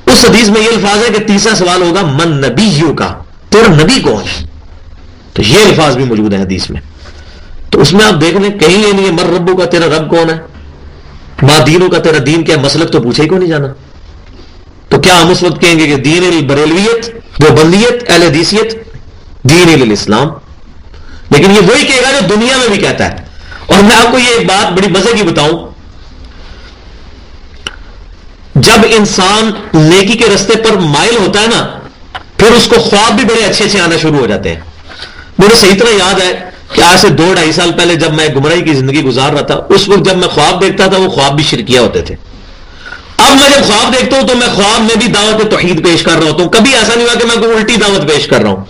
اس حدیث میں یہ الفاظ ہے کہ تیسرا سوال ہوگا من نبیوں کا، تیرا نبی کون ہے؟ تو یہ الفاظ بھی موجود ہیں حدیث میں۔ تو اس میں آپ دیکھ لیں کہیں یہ نہیں ہے مر ربو کا، تیرا رب کون ہے؟ ما دینوں کا، تیرا دین کیا؟ مسلک تو پوچھے ہی کو نہیں جانا۔ تو کیا ہم اس وقت کہیں گے کہ دین البریلویت، دیوبندیت، اہل حدیثیت، دین الاسلام؟ لیکن یہ وہی کہے گا جو دنیا میں بھی کہتا ہے۔ اور میں آپ کو یہ ایک بات بڑی مزے کی بتاؤں، جب انسان نیکی کے رستے پر مائل ہوتا ہے نا، پھر اس کو خواب بھی بڑے اچھے اچھے آنا شروع ہو جاتے ہیں۔ مجھے صحیح طرح یاد ہے کہ آج سے 2-2.5 سال پہلے جب میں گمراہی کی زندگی گزار رہا تھا، اس وقت جب میں خواب دیکھتا تھا وہ خواب بھی شرکیہ ہوتے تھے۔ اب میں جب خواب دیکھتا ہوں تو میں خواب میں بھی دعوت توحید پیش کر رہا ہوتا ہوں۔ کبھی ایسا نہیں ہوا کہ میں کوئی الٹی دعوت پیش کر رہا ہوں،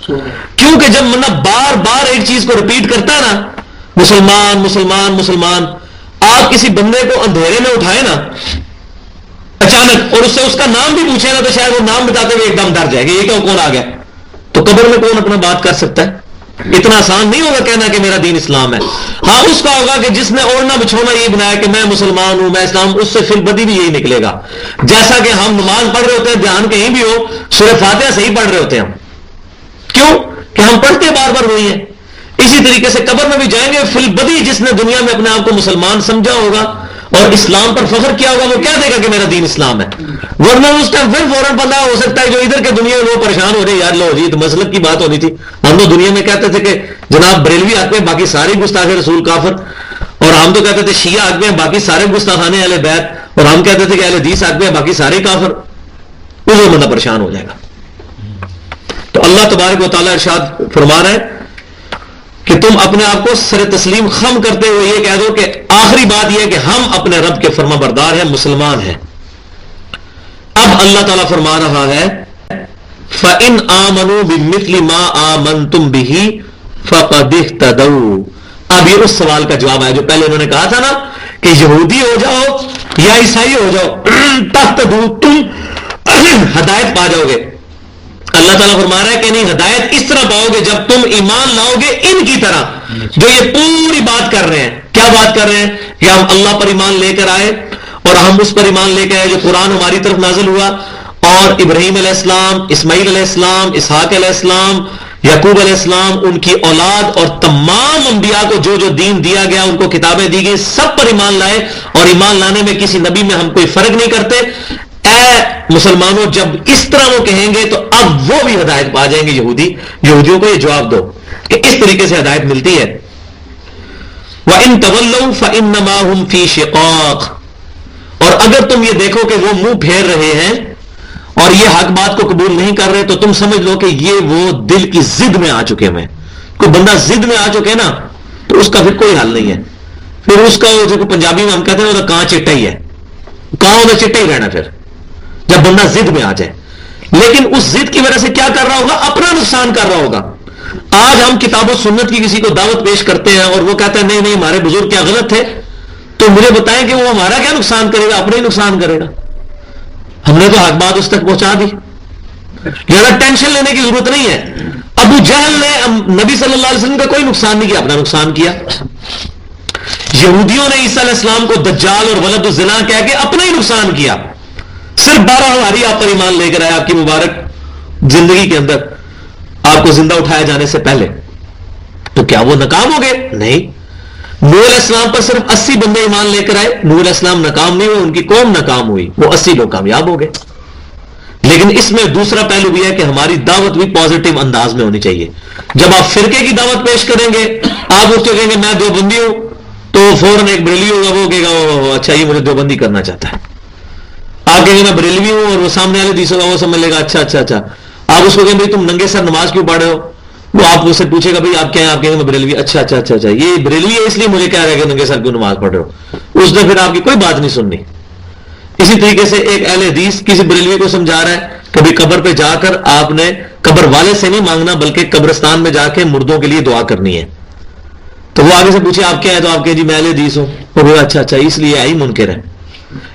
کیونکہ جب میں بار بار ایک چیز کو ریپیٹ کرتا ہے نا، مسلمان مسلمان مسلمان، آپ کسی بندے کو اندھیرے میں اٹھائے نا اچانک اور اس سے اس کا نام بھی پوچھے نا تو شاید وہ نام بتاتے ہوئے ایک دم ڈر جائے گا یہ کیوں کون آ گیا۔ تو قبر میں کون اپنا بات کر سکتا ہے؟ اتنا آسان نہیں ہوگا کہنا کہ میرا دین اسلام ہے۔ ہاں اس کا ہوگا کہ جس نے اوڑھنا بچھونا یہ بنایا کہ میں مسلمان ہوں، میں اسلام، اس سے فل بدی بھی یہی نکلے گا۔ جیسا کہ ہم نماز پڑھ رہے ہوتے ہیں، دھیان کہیں بھی ہو، سورہ فاتحہ صحیح پڑھ رہے ہوتے ہیں ہم، کیوں کہ ہم پڑھتے بار بار وہی ہیں۔ اسی طریقے سے قبر میں بھی جائیں گے، فل بدی جس نے دنیا میں اپنے آپ کو مسلمان سمجھا ہوگا اور اسلام پر فخر کیا ہوگا وہ کہہ دے گا کہ میرا دین اسلام ہے، ورنہ اس ٹائم پھر فوراً پتہ ہو سکتا ہے جو ادھر کے دنیا میں وہ پریشان ہو رہے یار لو جی تو مسلک کی بات ہونی تھی۔ ہم تو دنیا میں کہتے تھے کہ جناب بریلوی حق میں باقی سارے گستاخ رسول کافر، اور ہم تو کہتے تھے شیعہ حق میں باقی سارے گستاخانے اہل بیت، اور ہم کہتے تھے کہ اہل حدیث حق میں باقی سارے کافر۔ اس بندہ پریشان ہو جائے گا۔ تو اللہ تبارک و تعالیٰ ارشاد فرما رہا ہے کہ تم اپنے آپ کو سر تسلیم خم کرتے ہوئے یہ کہہ دو کہ آخری بات یہ ہے کہ ہم اپنے رب کے فرما بردار ہیں، مسلمان ہیں۔ اب اللہ تعالیٰ فرما رہا ہے فَإِنْ آمَنُوا بِمِثْلِ مَا آمَنْتُمْ بِهِ فَقَدِ اهْتَدَوْا۔ اب یہ اس سوال کا جواب ہے جو پہلے انہوں نے کہا تھا نا کہ یہودی ہو جاؤ یا عیسائی ہو جاؤ تہتدوا، تم ہدایت پا جاؤ گے۔ اللہ تعالیٰ فرما رہا ہے کہ نہیں، ہدایت اس طرح پاؤ گے جب تم ایمان لاؤ گے ان کی طرح جو یہ پوری بات کر رہے ہیں۔ کیا بات کر رہے ہیں؟ کہ ہم اللہ پر ایمان لے کر آئے اور ہم اس پر ایمان لے کے آئے جو قرآن ہماری طرف نازل ہوا، اور ابراہیم علیہ السلام، اسماعیل علیہ السلام، اسحاق علیہ السلام، یعقوب علیہ السلام، ان کی اولاد اور تمام انبیاء کو جو جو دین دیا گیا، ان کو کتابیں دی گئی، سب پر ایمان لائے، اور ایمان لانے میں کسی نبی میں ہم کوئی فرق نہیں کرتے۔ اے مسلمانوں جب اس طرح وہ کہیں گے تو اب وہ بھی ہدایت پا جائیں گے۔ یہودیوں کو یہ جواب دو کہ اس طریقے سے ہدایت ملتی ہے۔ وَإِن تَوَلَّوْا فَإِنَّمَا هُمْ فِي شِقَاقٍ، اور اگر تم یہ دیکھو کہ وہ منہ پھیر رہے ہیں اور یہ حق بات کو قبول نہیں کر رہے تو تم سمجھ لو کہ یہ وہ دل کی ضد میں آ چکے ہیں۔ کوئی بندہ ضد میں آ چکے نا تو اس کا پھر کوئی حل نہیں ہے، پھر اس کا جو پنجابی میں ہم کہتے ہیں وہ کہاں چٹا ہی ہے، کہاں وہ چٹا ہی رہنا پھر جب بندہ ضد میں آ جائے۔ لیکن اس ضد کی وجہ سے کیا کر رہا ہوگا؟ اپنا نقصان کر رہا ہوگا۔ آج ہم کتاب و سنت کی کسی کو دعوت پیش کرتے ہیں اور وہ کہتا ہے نہیں نہیں ہمارے بزرگ کیا غلط تھے، تو مجھے بتائیں کہ وہ ہمارا کیا نقصان کرے گا؟ اپنا ہی نقصان کرے گا۔ ہم نے تو حق بات اس تک پہنچا دی، زیادہ ٹینشن لینے کی ضرورت نہیں ہے۔ ابو جہل نے نبی صلی اللہ علیہ وسلم کا کوئی نقصان نہیں کیا، اپنا نقصان کیا۔ یہودیوں نے عیسیٰ علیہ السلام کو دجال اور ولد الزنا کہہ کے اپنا ہی نقصان کیا۔ صرف 12 ہماری آپ پر ایمان لے کر آئے آپ کی مبارک زندگی کے اندر، آپ کو زندہ اٹھایا جانے سے پہلے، تو کیا وہ ناکام ہو گئے؟ نہیں۔ نوح علیہ السلام پر صرف 80 بندے ایمان لے کر آئے، نوح علیہ السلام ناکام نہیں ہوئے، ان کی قوم ناکام ہوئی، وہ 80 لوگ کامیاب ہو گئے۔ لیکن اس میں دوسرا پہلو بھی ہے کہ ہماری دعوت بھی پازیٹو انداز میں ہونی چاہیے۔ جب آپ فرقے کی دعوت پیش کریں گے، آپ اس کو کہیں گے میں دیوبندی ہوں، تو فوراً ایک بریلوی ہوگا وہ کہے گا اچھا یہ مجھے دیوبندی کرنا چاہتا ہے. آپ کہیں گے میں بریلوی ہوں اور وہ سامنے والے حدیث ہوگا وہ سمجھ لے گا اچھا اچھا اچھا. آپ اس کو کہیں بھائی تم ننگے سر نماز کیوں پڑھ رہے ہو, وہ آپ اس سے پوچھے گا بھائی آپ کیا ہیں, آپ کہیں گے میں بریلوی. اچھا اچھا اچھا اچھا یہ بریلوی ہے اس لیے مجھے کہہ رہا ہے کہ ننگے سر کیوں نماز پڑھ رہے ہو. اس نے پھر آپ کی کوئی بات نہیں سننی. اسی طریقے سے ایک اہل حدیث کسی بریلوی کو سمجھا رہا ہے کبھی قبر پہ جا کر آپ نے قبر والے سے نہیں مانگنا بلکہ قبرستان میں جا کے مردوں کے لیے دعا کرنی ہے. تو وہ آگے سے پوچھے آپ کیا ہے, تو آپ کہیں جی میں اہل حدیث ہوں. وہ اچھا اچھا اس لیے آئی منکر ہے.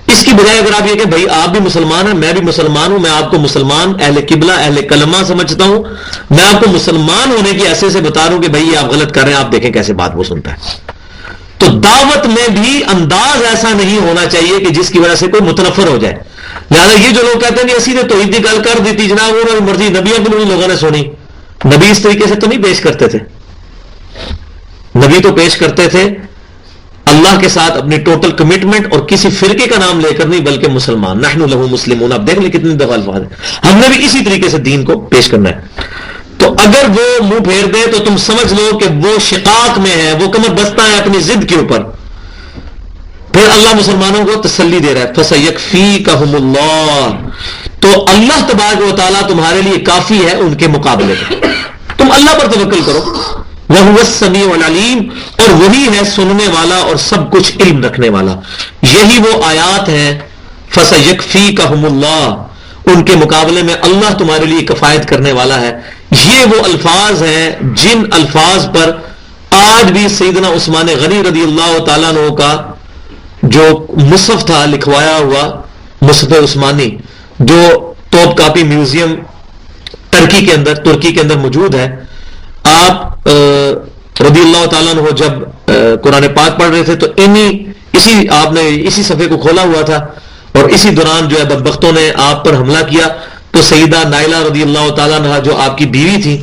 اس کی بجائے اگر آپ یہ کہ بھائی آپ بھی مسلمان ہیں میں بھی مسلمان ہوں, میں آپ کو مسلمان اہل قبلہ اہل کلمہ سمجھتا ہوں, میں آپ کو مسلمان ہونے کی ایسے سے بتا رہا ہوں کہ بھائی یہ آپ غلط کر رہے ہیں, آپ دیکھیں کیسے بات وہ سنتا ہے. تو دعوت میں بھی انداز ایسا نہیں ہونا چاہیے کہ جس کی وجہ سے کوئی متنفر ہو جائے. لہٰذا یہ جو لوگ کہتے ہیں کہ اسی نے توحید کی گل کر دی تھی جناب وہ مرضی نبیوں کو بھی لوگوں نے سنی. نبی اس طریقے سے تو نہیں پیش کرتے تھے. نبی تو پیش کرتے تھے اللہ کے ساتھ اپنی ٹوٹل کمٹمنٹ اور کسی فرقے کا نام لے کر نہیں بلکہ مسلمان نحن لہو مسلمون. اب دیکھ لیں کتنی دفعہ الفاظ ہیں. ہم نے بھی اسی طریقے سے دین کو پیش کرنا ہے. تو اگر وہ منہ پھیر دے تو تم سمجھ لو کہ وہ شقاق میں ہے, وہ کمر بستہ ہے اپنی ضد کے اوپر. پھر اللہ مسلمانوں کو تسلی دے رہا ہے فَسَيَكْفِيكَهُمُ اللَّهُ, تو اللہ تبارک و تعالیٰ تمہارے لیے کافی ہے ان کے مقابلے میں. تم اللہ پر توکل کرو. وَهُوَ السَّمِيعُ الْعَلِيمُ, اور وہی ہے سننے والا اور سب کچھ علم رکھنے والا. یہی وہ آیات ہیں فَسَيَكْفِيكَهُمُ اللَّهُ, ان کے مقابلے میں اللہ تمہارے لیے کفایت کرنے والا ہے. یہ وہ الفاظ ہیں جن الفاظ پر آج بھی سیدنا عثمان غنی رضی اللہ تعالیٰ عنہ کا جو مصحف تھا لکھوایا ہوا مصحف عثمانی جو توپ کاپی میوزیم ترکی کے اندر موجود ہے. آپ رضی اللہ تعالیٰ عنہ جب قرآن پاک پڑھ رہے تھے تو آپ نے اسی صفحے کو کھولا ہوا تھا اور اسی دوران جو ہے بدبختوں نے آپ پر حملہ کیا. تو سیدہ نائلہ رضی اللہ تعالیٰ عنہ جو آپ کی بیوی تھی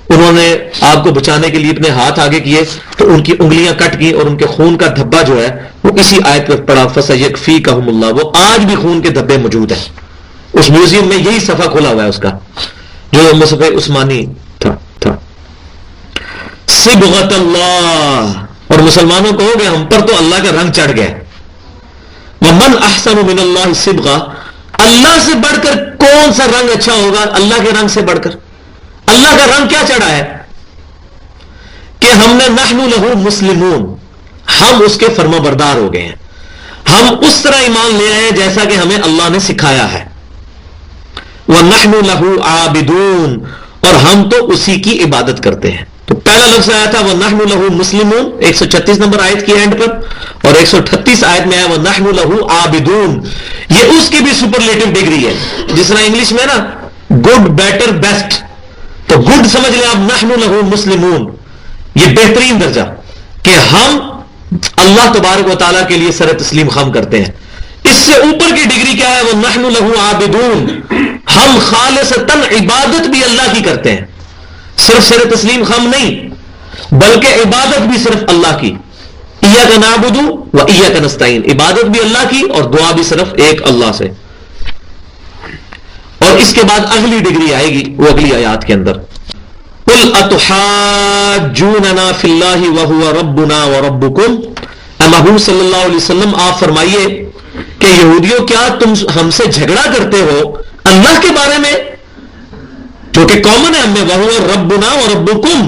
انہوں نے آپ کو بچانے کے لیے اپنے ہاتھ آگے کیے تو ان کی انگلیاں کٹ گئیں اور ان کے خون کا دھبا جو ہے وہ اسی آیت پر پڑا فَسَيَكْفِيكَهُمُ اللَّهُ. وہ آج بھی خون کے دھبے موجود ہیں. اس میوزیم میں یہی صفحہ کھولا ہوا ہے اس کا جو مصحف عثمانی تھا. صبغۃ اللہ, اور مسلمانوں کہو گے ہم پر تو اللہ کا رنگ چڑھ گیا. وَمَنْ أَحْسَنُ مِنَ اللَّهِ صِبْغَةً, اللہ سے بڑھ کر کون سا رنگ اچھا ہوگا اللہ کے رنگ سے بڑھ کر. اللہ کا رنگ کیا چڑھا ہے کہ ہم نے نحن لہو مسلمون, ہم اس کے فرما بردار ہو گئے ہیں. ہم اس طرح ایمان لے آئے ہیں جیسا کہ ہمیں اللہ نے سکھایا ہے. وَنَحْنُ لَهُ عَابِدُونَ, اور ہم تو اسی کی عبادت کرتے ہیں. تو پہلا لفظ آیا تھا وَنَحْنُ لَهُ مُسْلِمُونَ 136 نمبر آیت کی اینڈ پر, اور 138 آیت میں آیا وَنَحْنُ لَهُ عَابِدُونَ. یہ اس کی بھی سپرلیٹو ڈگری ہے. جس طرح انگلش میں نا گڈ بیٹر بیسٹ, تو گڈ سمجھ لیں آپ نحن لہو مسلمون, یہ بہترین درجہ کہ ہم اللہ تبارک و تعالیٰ کے لیے سر تسلیم خم کرتے ہیں. اس سے اوپر کی ڈگری کیا ہے وہ نحن لہو عابدون, ہم خالصتاً عبادت بھی اللہ کی کرتے ہیں. صرف سر تسلیم خم نہیں بلکہ عبادت بھی صرف اللہ کی. ایاک نعبد و ایاک نستعین, عبادت بھی اللہ کی اور دعا بھی صرف ایک اللہ سے. اور اس کے بعد اگلی ڈگری آئے گی وہ اگلی آیات کے اندر قل اتحاجوننا فی اللہ وہو ربنا وربکم. اے محبوب صلی اللہ علیہ وسلم آپ فرمائیے کہ یہودیوں کیا تم ہم سے جھگڑا کرتے ہو اللہ کے بارے میں جو کہ کامن ہے ہم میں, وہو ربنا وربکم,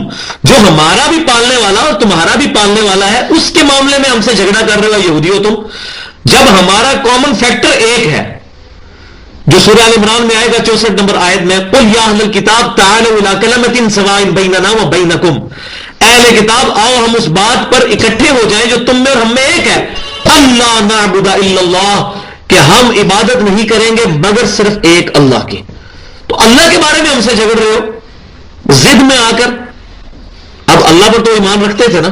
جو ہمارا بھی پالنے والا اور تمہارا بھی پالنے والا ہے, اس کے معاملے میں ہم سے جھگڑا کر رہے ہو یہودیوں تم, جب ہمارا کامن فیکٹر ایک ہے جو سورہ ال عمران میں آئے گا 64 نمبر آیت میں قل یا اہل الکتاب تعالوا الی کلمۃ سواء بیننا وبینکم. اہل کتاب آؤ ہم اس بات پر اکٹھے ہو جائیں جو تم میں اور ہم میں ایک ہے, اللہ نعبد الا اللہ, کہ ہم عبادت نہیں کریں گے مگر صرف ایک اللہ کی. تو اللہ کے بارے میں ہم سے جھگڑ رہے ہو ضد میں آ کر. اب اللہ پر تو ایمان رکھتے تھے نا,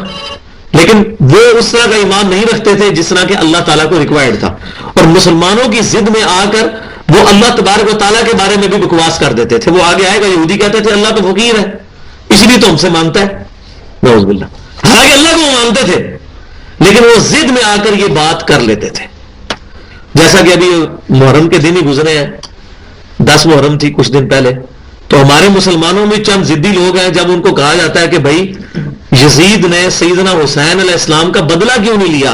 لیکن وہ اس طرح کا ایمان نہیں رکھتے تھے جس طرح کہ اللہ تعالیٰ کو ریکوائرڈ تھا, اور مسلمانوں کی ضد میں آ کر وہ اللہ تبارک و تعالیٰ کے بارے میں بھی بکواس کر دیتے تھے. وہ آگے آئے گا یہودی کہتے تھے اللہ تو فقیر ہے اسی لیے تو ہم سے مانگتا ہے, نعوذ باللہ. حالانکہ اللہ کو وہ مانتے تھے لیکن وہ ضد میں آ کر یہ بات کر لیتے تھے. جیسا کہ ابھی محرم کے دن ہی گزرے ہیں, 10 محرم تھی کچھ دن پہلے, تو ہمارے مسلمانوں میں چند ضدی لوگ ہیں، جب ان کو کہا جاتا ہے کہ بھائی یزید نے سیدنا حسین علیہ السلام کا بدلہ کیوں نہیں لیا؟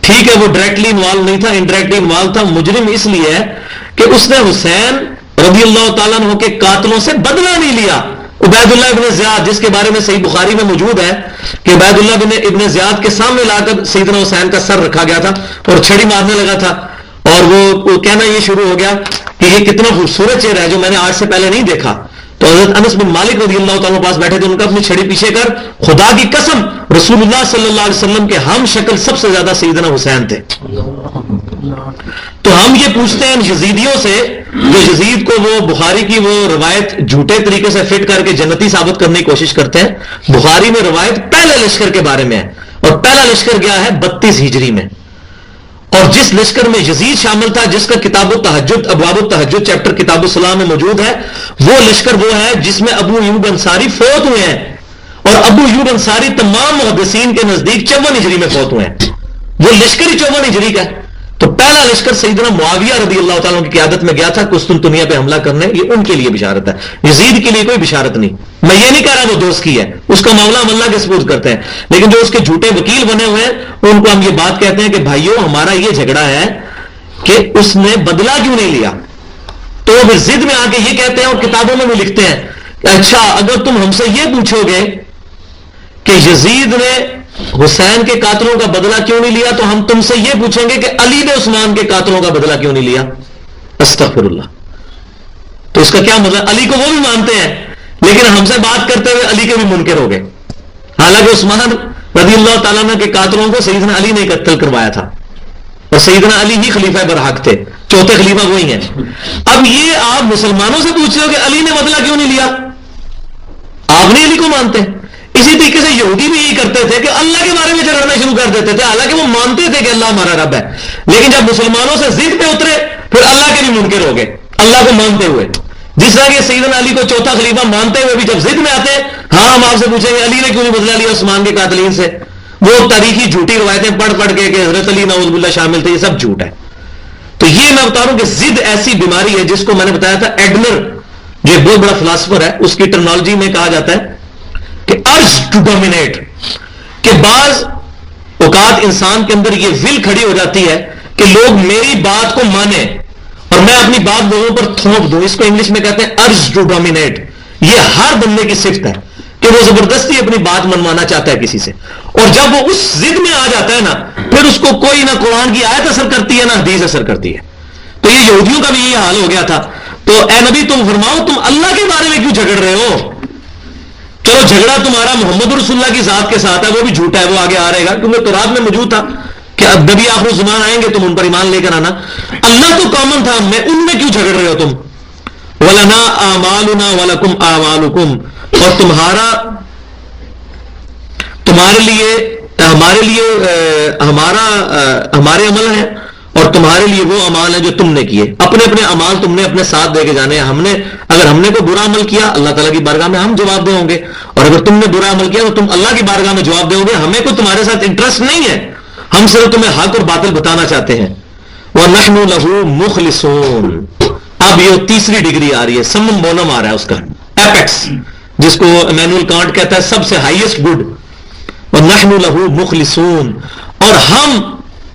ٹھیک ہے وہ ڈائریکٹلی انوالو نہیں تھا، انڈائریکٹلی انوالو تھا، مجرم اس لیے ہے کہ اس نے حسین رضی اللہ تعالیٰ عنہ کے قاتلوں سے بدلہ نہیں لیا۔ عبید اللہ ابن زیاد، جس کے بارے میں صحیح بخاری میں موجود ہے کہ عبید اللہ ابن زیاد کے سامنے لا کر سیدنا حسین کا سر رکھا گیا تھا اور چھڑی مارنے لگا تھا، اور وہ کہنا یہ شروع ہو گیا کہ یہ کتنا خوبصورت چہرہ ہے جو میں نے آج سے پہلے نہیں دیکھا۔ تو حضرت انس بن مالک رضی اللہ تعالیٰ پاس بیٹھے تھے، ان کا اپنی چھڑی پیچھے کر خدا کی قسم رسول اللہ صلی اللہ علیہ وسلم کے ہم شکل سب سے زیادہ سیدنا حسین تھے۔ تو ہم یہ پوچھتے ہیں یزیدیوں سے، جو یزید کو وہ بخاری کی وہ روایت جھوٹے طریقے سے فٹ کر کے جنتی ثابت کرنے کی کوشش کرتے ہیں۔ بخاری میں روایت پہلے لشکر کے بارے میں ہے، اور پہلا لشکر گیا ہے 32 ہجری میں، اور جس لشکر میں یزید شامل تھا، جس کا کتاب التہجد ابواب التہجد چیپٹر کتاب الصلاح میں موجود ہے، وہ لشکر وہ ہے جس میں ابو ایوب انصاری فوت ہوئے ہیں، اور ابو ایوب انصاری تمام محدثین کے نزدیک 54 ہجری میں فوت ہوئے ہیں، وہ لشکر ہی 54 ہجری کا ہے۔ تو پہلا لشکر سیدنا معاویہ رضی اللہ تعالیٰ کی قیادت میں گیا تھا قسطنطنیہ پہ حملہ کرنے، یہ ان کے لیے بشارت ہے، یزید کے لیے کوئی بشارت نہیں۔ میں یہ نہیں کہہ رہا وہ دوست کی ہے، اس کا معاملہ ہم اللہ کے سپرد کرتے ہیں، لیکن جو اس کے جھوٹے وکیل بنے ہوئے ہیں ان کو ہم یہ بات کہتے ہیں کہ بھائیو ہمارا یہ جھگڑا ہے کہ اس نے بدلہ کیوں نہیں لیا۔ تو وہ پھر ضد میں آ کے یہ کہتے ہیں اور کتابوں میں بھی لکھتے ہیں کہ اچھا اگر تم ہم سے یہ پوچھو گے کہ یزید نے حسین کے قاتلوں کا بدلہ کیوں نہیں لیا، تو ہم تم سے یہ پوچھیں گے کہ علی نے عثمان کے قاتلوں کا بدلہ کیوں نہیں لیا۔ استغفر اللہ۔ تو اس کا کیا مطلب؟ علی کو وہ بھی مانتے ہیں لیکن ہم سے بات کرتے ہوئے علی کے بھی منکر ہو گئے، حالانکہ عثمان رضی اللہ تعالیٰ عنہ کے قاتلوں کو سیدنا علی نے قتل کروایا تھا، اور سیدنا علی ہی خلیفہ برحق تھے، چوتھے خلیفہ وہی ہیں۔ اب یہ آپ مسلمانوں سے پوچھ رہے ہو کہ علی نے بدلہ کیوں نہیں لیا، آپ نہیں علی کو مانتے۔ اسی طریقے سے یہودی بھی یہی کرتے تھے کہ اللہ کے بارے میں جھگڑنا شروع کر دیتے تھے، حالانکہ وہ مانتے تھے کہ اللہ ہمارا رب ہے، لیکن جب مسلمانوں سے ضد پہ اترے پھر اللہ کے بھی منکر ہو گئے، اللہ کو مانتے ہوئے۔ جس طرح کہ سیدنا علی کو چوتھا خلیفہ مانتے ہوئے بھی جب ضد میں آتے ہیں، ہاں ہم آپ سے پوچھیں گے علی نے کیوں نہیں بدلہ لیا عثمان کے قاتلین سے، وہ تاریخی جھوٹی روایتیں پڑھ پڑھ کے کہ حضرت علی نعوذ باللہ شامل تھے، یہ سب جھوٹ ہے۔ تو یہ میں بتا رہا ہوں کہ ضد ایسی بیماری ہے جس کو میں نے بتایا تھا ایڈلر جو ایک بہت بڑا فلاسفر ہے، اس کی ٹرمنالوجی میں کہا جاتا ہے کہ ارج ٹو ڈومینیٹ، کہ بعض اوقات انسان کے اندر یہ ول کھڑی ہو جاتی ہے کہ لوگ میری بات کو مانیں اور میں اپنی بات لوگوں پر تھوپ دوں، اس کو انگلش میں کہتے ہیں ارج ٹو ڈومینیٹ۔ یہ ہر بندے کی صفت ہے کہ وہ زبردستی اپنی بات منوانا چاہتا ہے کسی سے، اور جب وہ اس ضد میں آ جاتا ہے نا پھر اس کو کوئی نہ قرآن کی آیت اثر کرتی ہے نہ حدیث اثر کرتی ہے۔ تو یہ یہودیوں کا بھی یہ حال ہو گیا تھا۔ تو اے نبی تم فرماؤ تم اللہ کے بارے میں کیوں جھگڑ رہے ہو؟ چلو جھگڑا تمہارا محمد رسول اللہ کی ذات کے ساتھ ہے، وہ بھی جھوٹا ہے، وہ آگے آ رہے گا کیونکہ تورات میں موجود تھا کہ اب نبی آخر الزمان آئیں گے تم ان پر ایمان لے کر آنا۔ اللہ تو کامن تھا، میں ان میں کیوں جھگڑ رہے ہو تم؟ وَلَنَا أَعْمَالُنَا وَلَكُمْ أَعْمَالُكُمْ، اور تمہارے لیے ہمارے عمل ہیں اور تمہارے لیے وہ اعمال ہیں جو تم نے کیے، اپنے اپنے اعمال تم نے اپنے ساتھ دے کے جانے ہیں۔ اگر ہم نے کوئی برا عمل کیا اللہ تعالیٰ کی بارگاہ میں ہم جواب دے ہوں گے، اور اگر تم نے برا عمل کیا تو تم اللہ کی بارگاہ میں جواب دے ہوں گے۔ ہمیں کوئی تمہارے ساتھ انٹرسٹ نہیں ہے، ہم صرف تمہیں حق اور باطل بتانا چاہتے ہیں۔ وَنَحْنُ لَهُ مُخْلِصُونَ۔ اب یہ تیسری ڈگری آ رہی ہے، سمم بونم آ رہا ہے اس کا، ایپیکس، جس کو ایمینوئل کانٹ کہتا ہے سب سے ہائیسٹ گڈ۔ وَنَحْنُ لَهُ مُخْلِصُونَ، اور ہم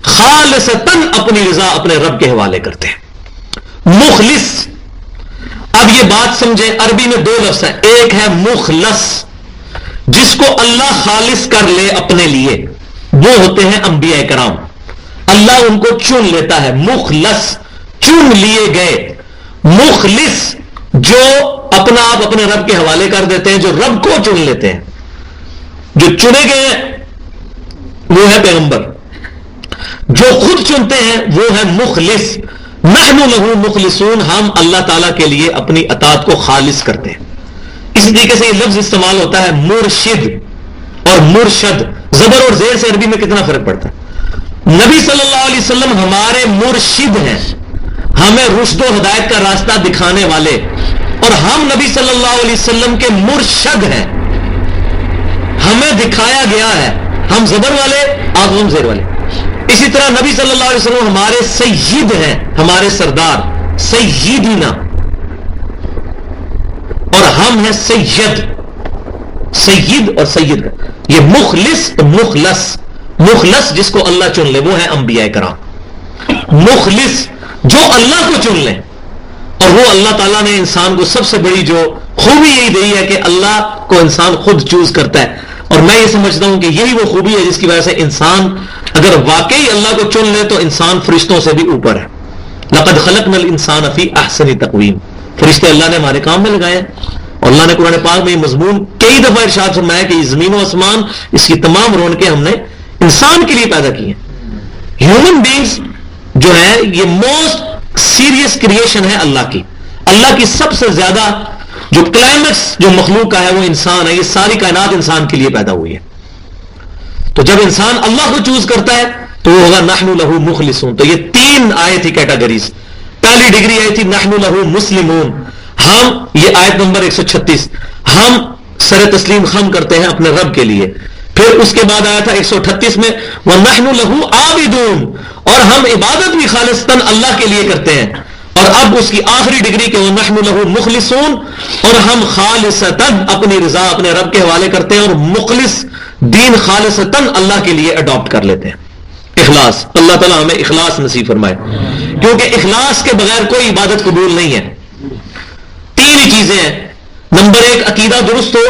خالصتاً اپنی رضا اپنے رب کے حوالے کرتے ہیں۔ مخلص، اب یہ بات سمجھیں، عربی میں دو لفظ ہیں، ایک ہے مخلص جس کو اللہ خالص کر لے اپنے لیے، وہ ہوتے ہیں انبیاء کرام، اللہ ان کو چن لیتا ہے، مخلص چن لیے گئے۔ مخلص جو اپنا آپ اپنے رب کے حوالے کر دیتے ہیں، جو رب کو چن لیتے ہیں، جو چنے گئے ہیں وہ ہے پیغمبر، جو خود چنتے ہیں وہ ہے مخلص۔ نحن لہ مخلصون، ہم اللہ تعالیٰ کے لیے اپنی اطاعت کو خالص کرتے ہیں۔ اسی طریقے سے یہ لفظ استعمال ہوتا ہے مرشد اور مرشد، زبر اور زیر سے عربی میں کتنا فرق پڑتا ہے۔ نبی صلی اللہ علیہ وسلم ہمارے مرشد ہیں، ہمیں رشد و ہدایت کا راستہ دکھانے والے، اور ہم نبی صلی اللہ علیہ وسلم کے مرشد ہیں، ہمیں دکھایا گیا ہے، ہم زبر والے آپ ہم زیر والے۔ اسی طرح نبی صلی اللہ علیہ وسلم ہمارے سید ہیں، ہمارے سردار، سیدنا۔ اور ہم ہیں سید اور سید کا یہ مخلص مخلص جس کو اللہ چن لے وہ ہے انبیاء کرام. مخلص جو اللہ کو چن لیں, اور وہ اللہ تعالیٰ نے انسان کو سب سے بڑی جو خوبی یہی دی ہے کہ اللہ کو انسان خود چوز کرتا ہے. اور میں یہ سمجھتا ہوں کہ یہی وہ خوبی ہے جس کی وجہ سے انسان اگر واقعی اللہ کو چن لے تو انسان فرشتوں سے بھی اوپر ہے. لقد خلقنا الانسان فی احسن تقویم. فرشتے اللہ نے ہمارے کام میں لگائے ہیں, اور اللہ نے قرآن پاک میں یہ مضمون کئی دفعہ ارشاد فرمایا کہ یہ زمین و آسمان اس کی تمام رونقیں ہم نے انسان کے لیے پیدا کی ہیں. ہیومن بینگز جو ہے یہ موسٹ سیریس کریشن ہے اللہ کی سب سے زیادہ جو کلائمیکس جو مخلوق کا ہے وہ انسان ہے. یہ ساری کائنات انسان کے لیے پیدا ہوئی ہے. تو جب انسان اللہ کو چوز کرتا ہے تو وہ ہوگا نحن لہو مخلصون. تو یہ 3 آئے تھی کیٹاگریز. پہلی ڈگری آئی تھی نحن لہو مسلمون, ہم, یہ آیت نمبر 136, ہم سر تسلیم خم کرتے ہیں اپنے رب کے لیے. پھر اس کے بعد آیا تھا 138 میں وَنَحْنُ لَهُ عَابِدُونَ, اور ہم عبادت بھی خالصتاً اللہ کے لیے کرتے ہیں. اور اب اس کی آخری ڈگری کہ وَنَحْنُ لَهُ مُخْلِصُونَ, اور ہم خالصتاً اپنی رضا اپنے رب کے حوالے کرتے ہیں اور مخلص دین خالصتاً اللہ کے لیے اڈاپٹ کر لیتے ہیں. اخلاص, اللہ تعالیٰ ہمیں اخلاص نصیب فرمائے, کیونکہ اخلاص کے بغیر کوئی عبادت قبول نہیں ہے. 3 ہی چیزیں ہیں. نمبر 1 عقیدہ درست ہو,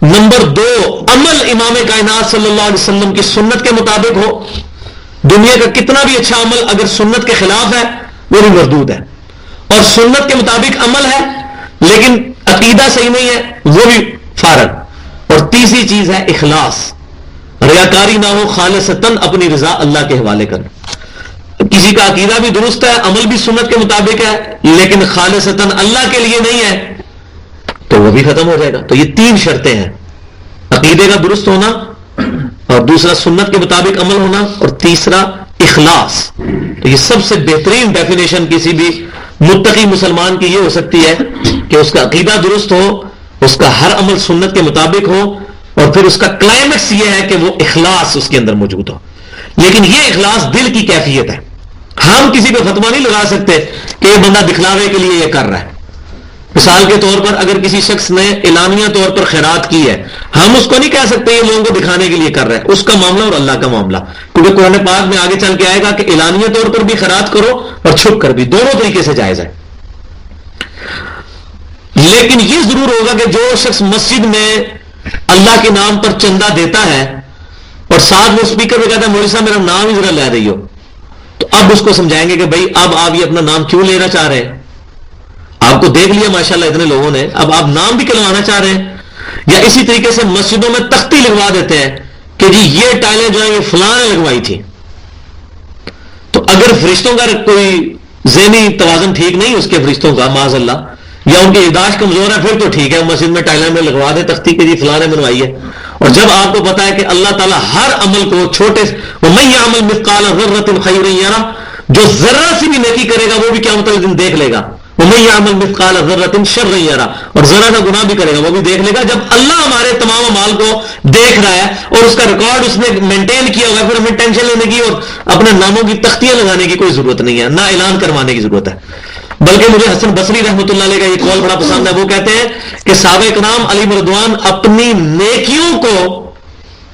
نمبر 2 عمل امام کائنات صلی اللہ علیہ وسلم کی سنت کے مطابق ہو. دنیا کا کتنا بھی اچھا عمل اگر سنت کے خلاف ہے وہ بھی مردود ہے, اور سنت کے مطابق عمل ہے لیکن عقیدہ صحیح نہیں ہے وہ بھی فارغ. اور تیسری چیز ہے اخلاص, ریاکاری نہ ہو, خالصتاً اپنی رضا اللہ کے حوالے کرنا. کسی کا عقیدہ بھی درست ہے, عمل بھی سنت کے مطابق ہے, لیکن خالصتاً اللہ کے لیے نہیں ہے تو وہ بھی ختم ہو جائے گا. تو یہ 3 شرطیں ہیں, عقیدے کا درست ہونا, اور دوسرا سنت کے مطابق عمل ہونا, اور تیسرا اخلاص. تو یہ سب سے بہترین ڈیفینیشن کسی بھی متقی مسلمان کی یہ ہو سکتی ہے کہ اس کا عقیدہ درست ہو, اس کا ہر عمل سنت کے مطابق ہو, اور پھر اس کا کلائمیکس یہ ہے کہ وہ اخلاص اس کے اندر موجود ہو. لیکن یہ اخلاص دل کی کیفیت ہے. ہم کسی پہ فتویٰ نہیں لگا سکتے کہ یہ بندہ دکھلاوے کے لیے یہ کر رہا ہے. مثال کے طور پر اگر کسی شخص نے اعلانیہ طور پر خیرات کی ہے, ہم اس کو نہیں کہہ سکتے یہ لوگوں کو دکھانے کے لیے کر رہا ہے. اس کا معاملہ اور اللہ کا معاملہ, کیونکہ قرآن پاک میں آگے چل کے آئے گا کہ اعلانیہ طور پر بھی خیرات کرو اور چھپ کر بھی, دونوں طریقے سے جائز ہے. لیکن یہ ضرور ہوگا کہ جو شخص مسجد میں اللہ کے نام پر چندہ دیتا ہے اور ساتھ میں اسپیکر پہ کہتا ہے مولوی صاحب میرا نام ہی ذرا لے رہی ہو, تو اب اس کو سمجھائیں گے کہ بھائی اب آپ یہ اپنا نام کیوں لینا چاہ رہے ہیں, آپ کو دیکھ لیا ماشاءاللہ اتنے لوگوں نے, اب آپ نام بھی کلوانا چاہ رہے ہیں. یا اسی طریقے سے مسجدوں میں تختی لگوا دیتے ہیں کہ جی یہ ٹائلیں جو ہیں یہ فلاں نے لگوائی تھی. تو اگر فرشتوں کا کوئی ذہنی توازن ٹھیک نہیں اس کے فرشتوں کا معاذ اللہ, یا ان کی یادداشت کمزور ہے, پھر تو ٹھیک ہے مسجد میں ٹائلیں میں لگوا دے تختی کہ جی فلاں نے بنوائی ہے. اور جب آپ کو پتا ہے کہ اللہ تعالیٰ ہر عمل کو چھوٹے وَمَن يَعْمَلْ مِثْقَالَ ذَرَّةٍ خَيْرًا يَرَهُ, جو ذرہ سی بھی نیکی کرے گا وہ بھی قیامت کے دن دیکھ لے گا. وَمَن يَعْمَلْ مِثْقَالَ ذَرَّةٍ شَرًّا يَرَهُ, اور ذرہ کا گناہ بھی کرے گا وہ بھی دیکھ لے گا. جب اللہ ہمارے تمام اعمال کو دیکھ رہا ہے اور اس کا ریکارڈ اس نے مینٹین کیا ہوا ہے, پھر ہمیں ٹینشن لینے کی اور اپنے ناموں کی تختیاں لگانے کی کوئی ضرورت نہیں ہے, نہ اعلان کروانے کی ضرورت ہے. بلکہ مجھے حسن بصری رحمۃ اللہ علیہ کا یہ قول بڑا پسند ہے. وہ کہتے ہیں کہ صحابہ کرام علی رضوان اپنی نیکیوں کو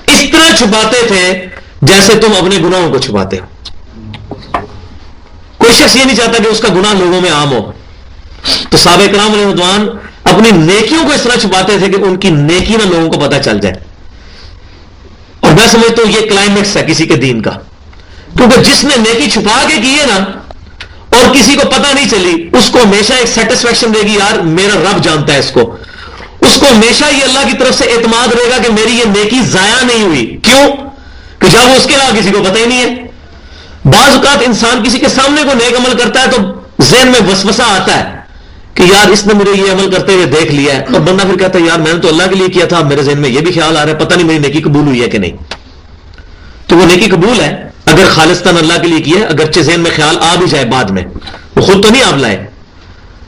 اس طرح چھپاتے تھے جیسے تم اپنے گناہوں کو چھپاتے ہو. کوئی شخص یہ نہیں چاہتا کہ اس کا گناہ لوگوں میں عام ہو, تو صحابہ کرام علیہ رضوان اپنی نیکیوں کو اس طرح چھپاتے تھے کہ ان کی نیکی نہ لوگوں کو پتہ چل جائے. اور میں سمجھتا ہوں یہ کلائمیکس ہے کسی کے دین کا, کیونکہ جس نے نیکی چھپا کے کی ہے نا اور کسی کو پتہ نہیں چلی, اس کو ہمیشہ ایک سیٹسفیکشن رہے گی, یار میرا رب جانتا ہے اس کو ہمیشہ یہ اللہ کی طرف سے اعتماد رہے گا کہ میری یہ نیکی ضائع نہیں ہوئی. کیوں کہ جب وہ اس کے علاوہ کسی کو پتہ ہی نہیں ہے. بعض اوقات انسان کسی کے سامنے کو نیک عمل کرتا ہے تو ذہن میں وسوسہ آتا ہے کہ یار اس نے مجھے یہ عمل کرتے ہوئے دیکھ لیا ہے, اور بندہ پھر کہتا ہے یار میں نے تو اللہ کے لیے کیا تھا, میرے ذہن میں یہ بھی خیال آ رہا ہے پتہ نہیں میری نیکی قبول ہوئی ہے کہ نہیں. تو وہ نیکی قبول ہے اگر خالصتاً اللہ کے لیے کی ہے, اگرچہ ذہن میں خیال آ بھی جائے بعد میں, وہ خود تو نہیں آپ لائے.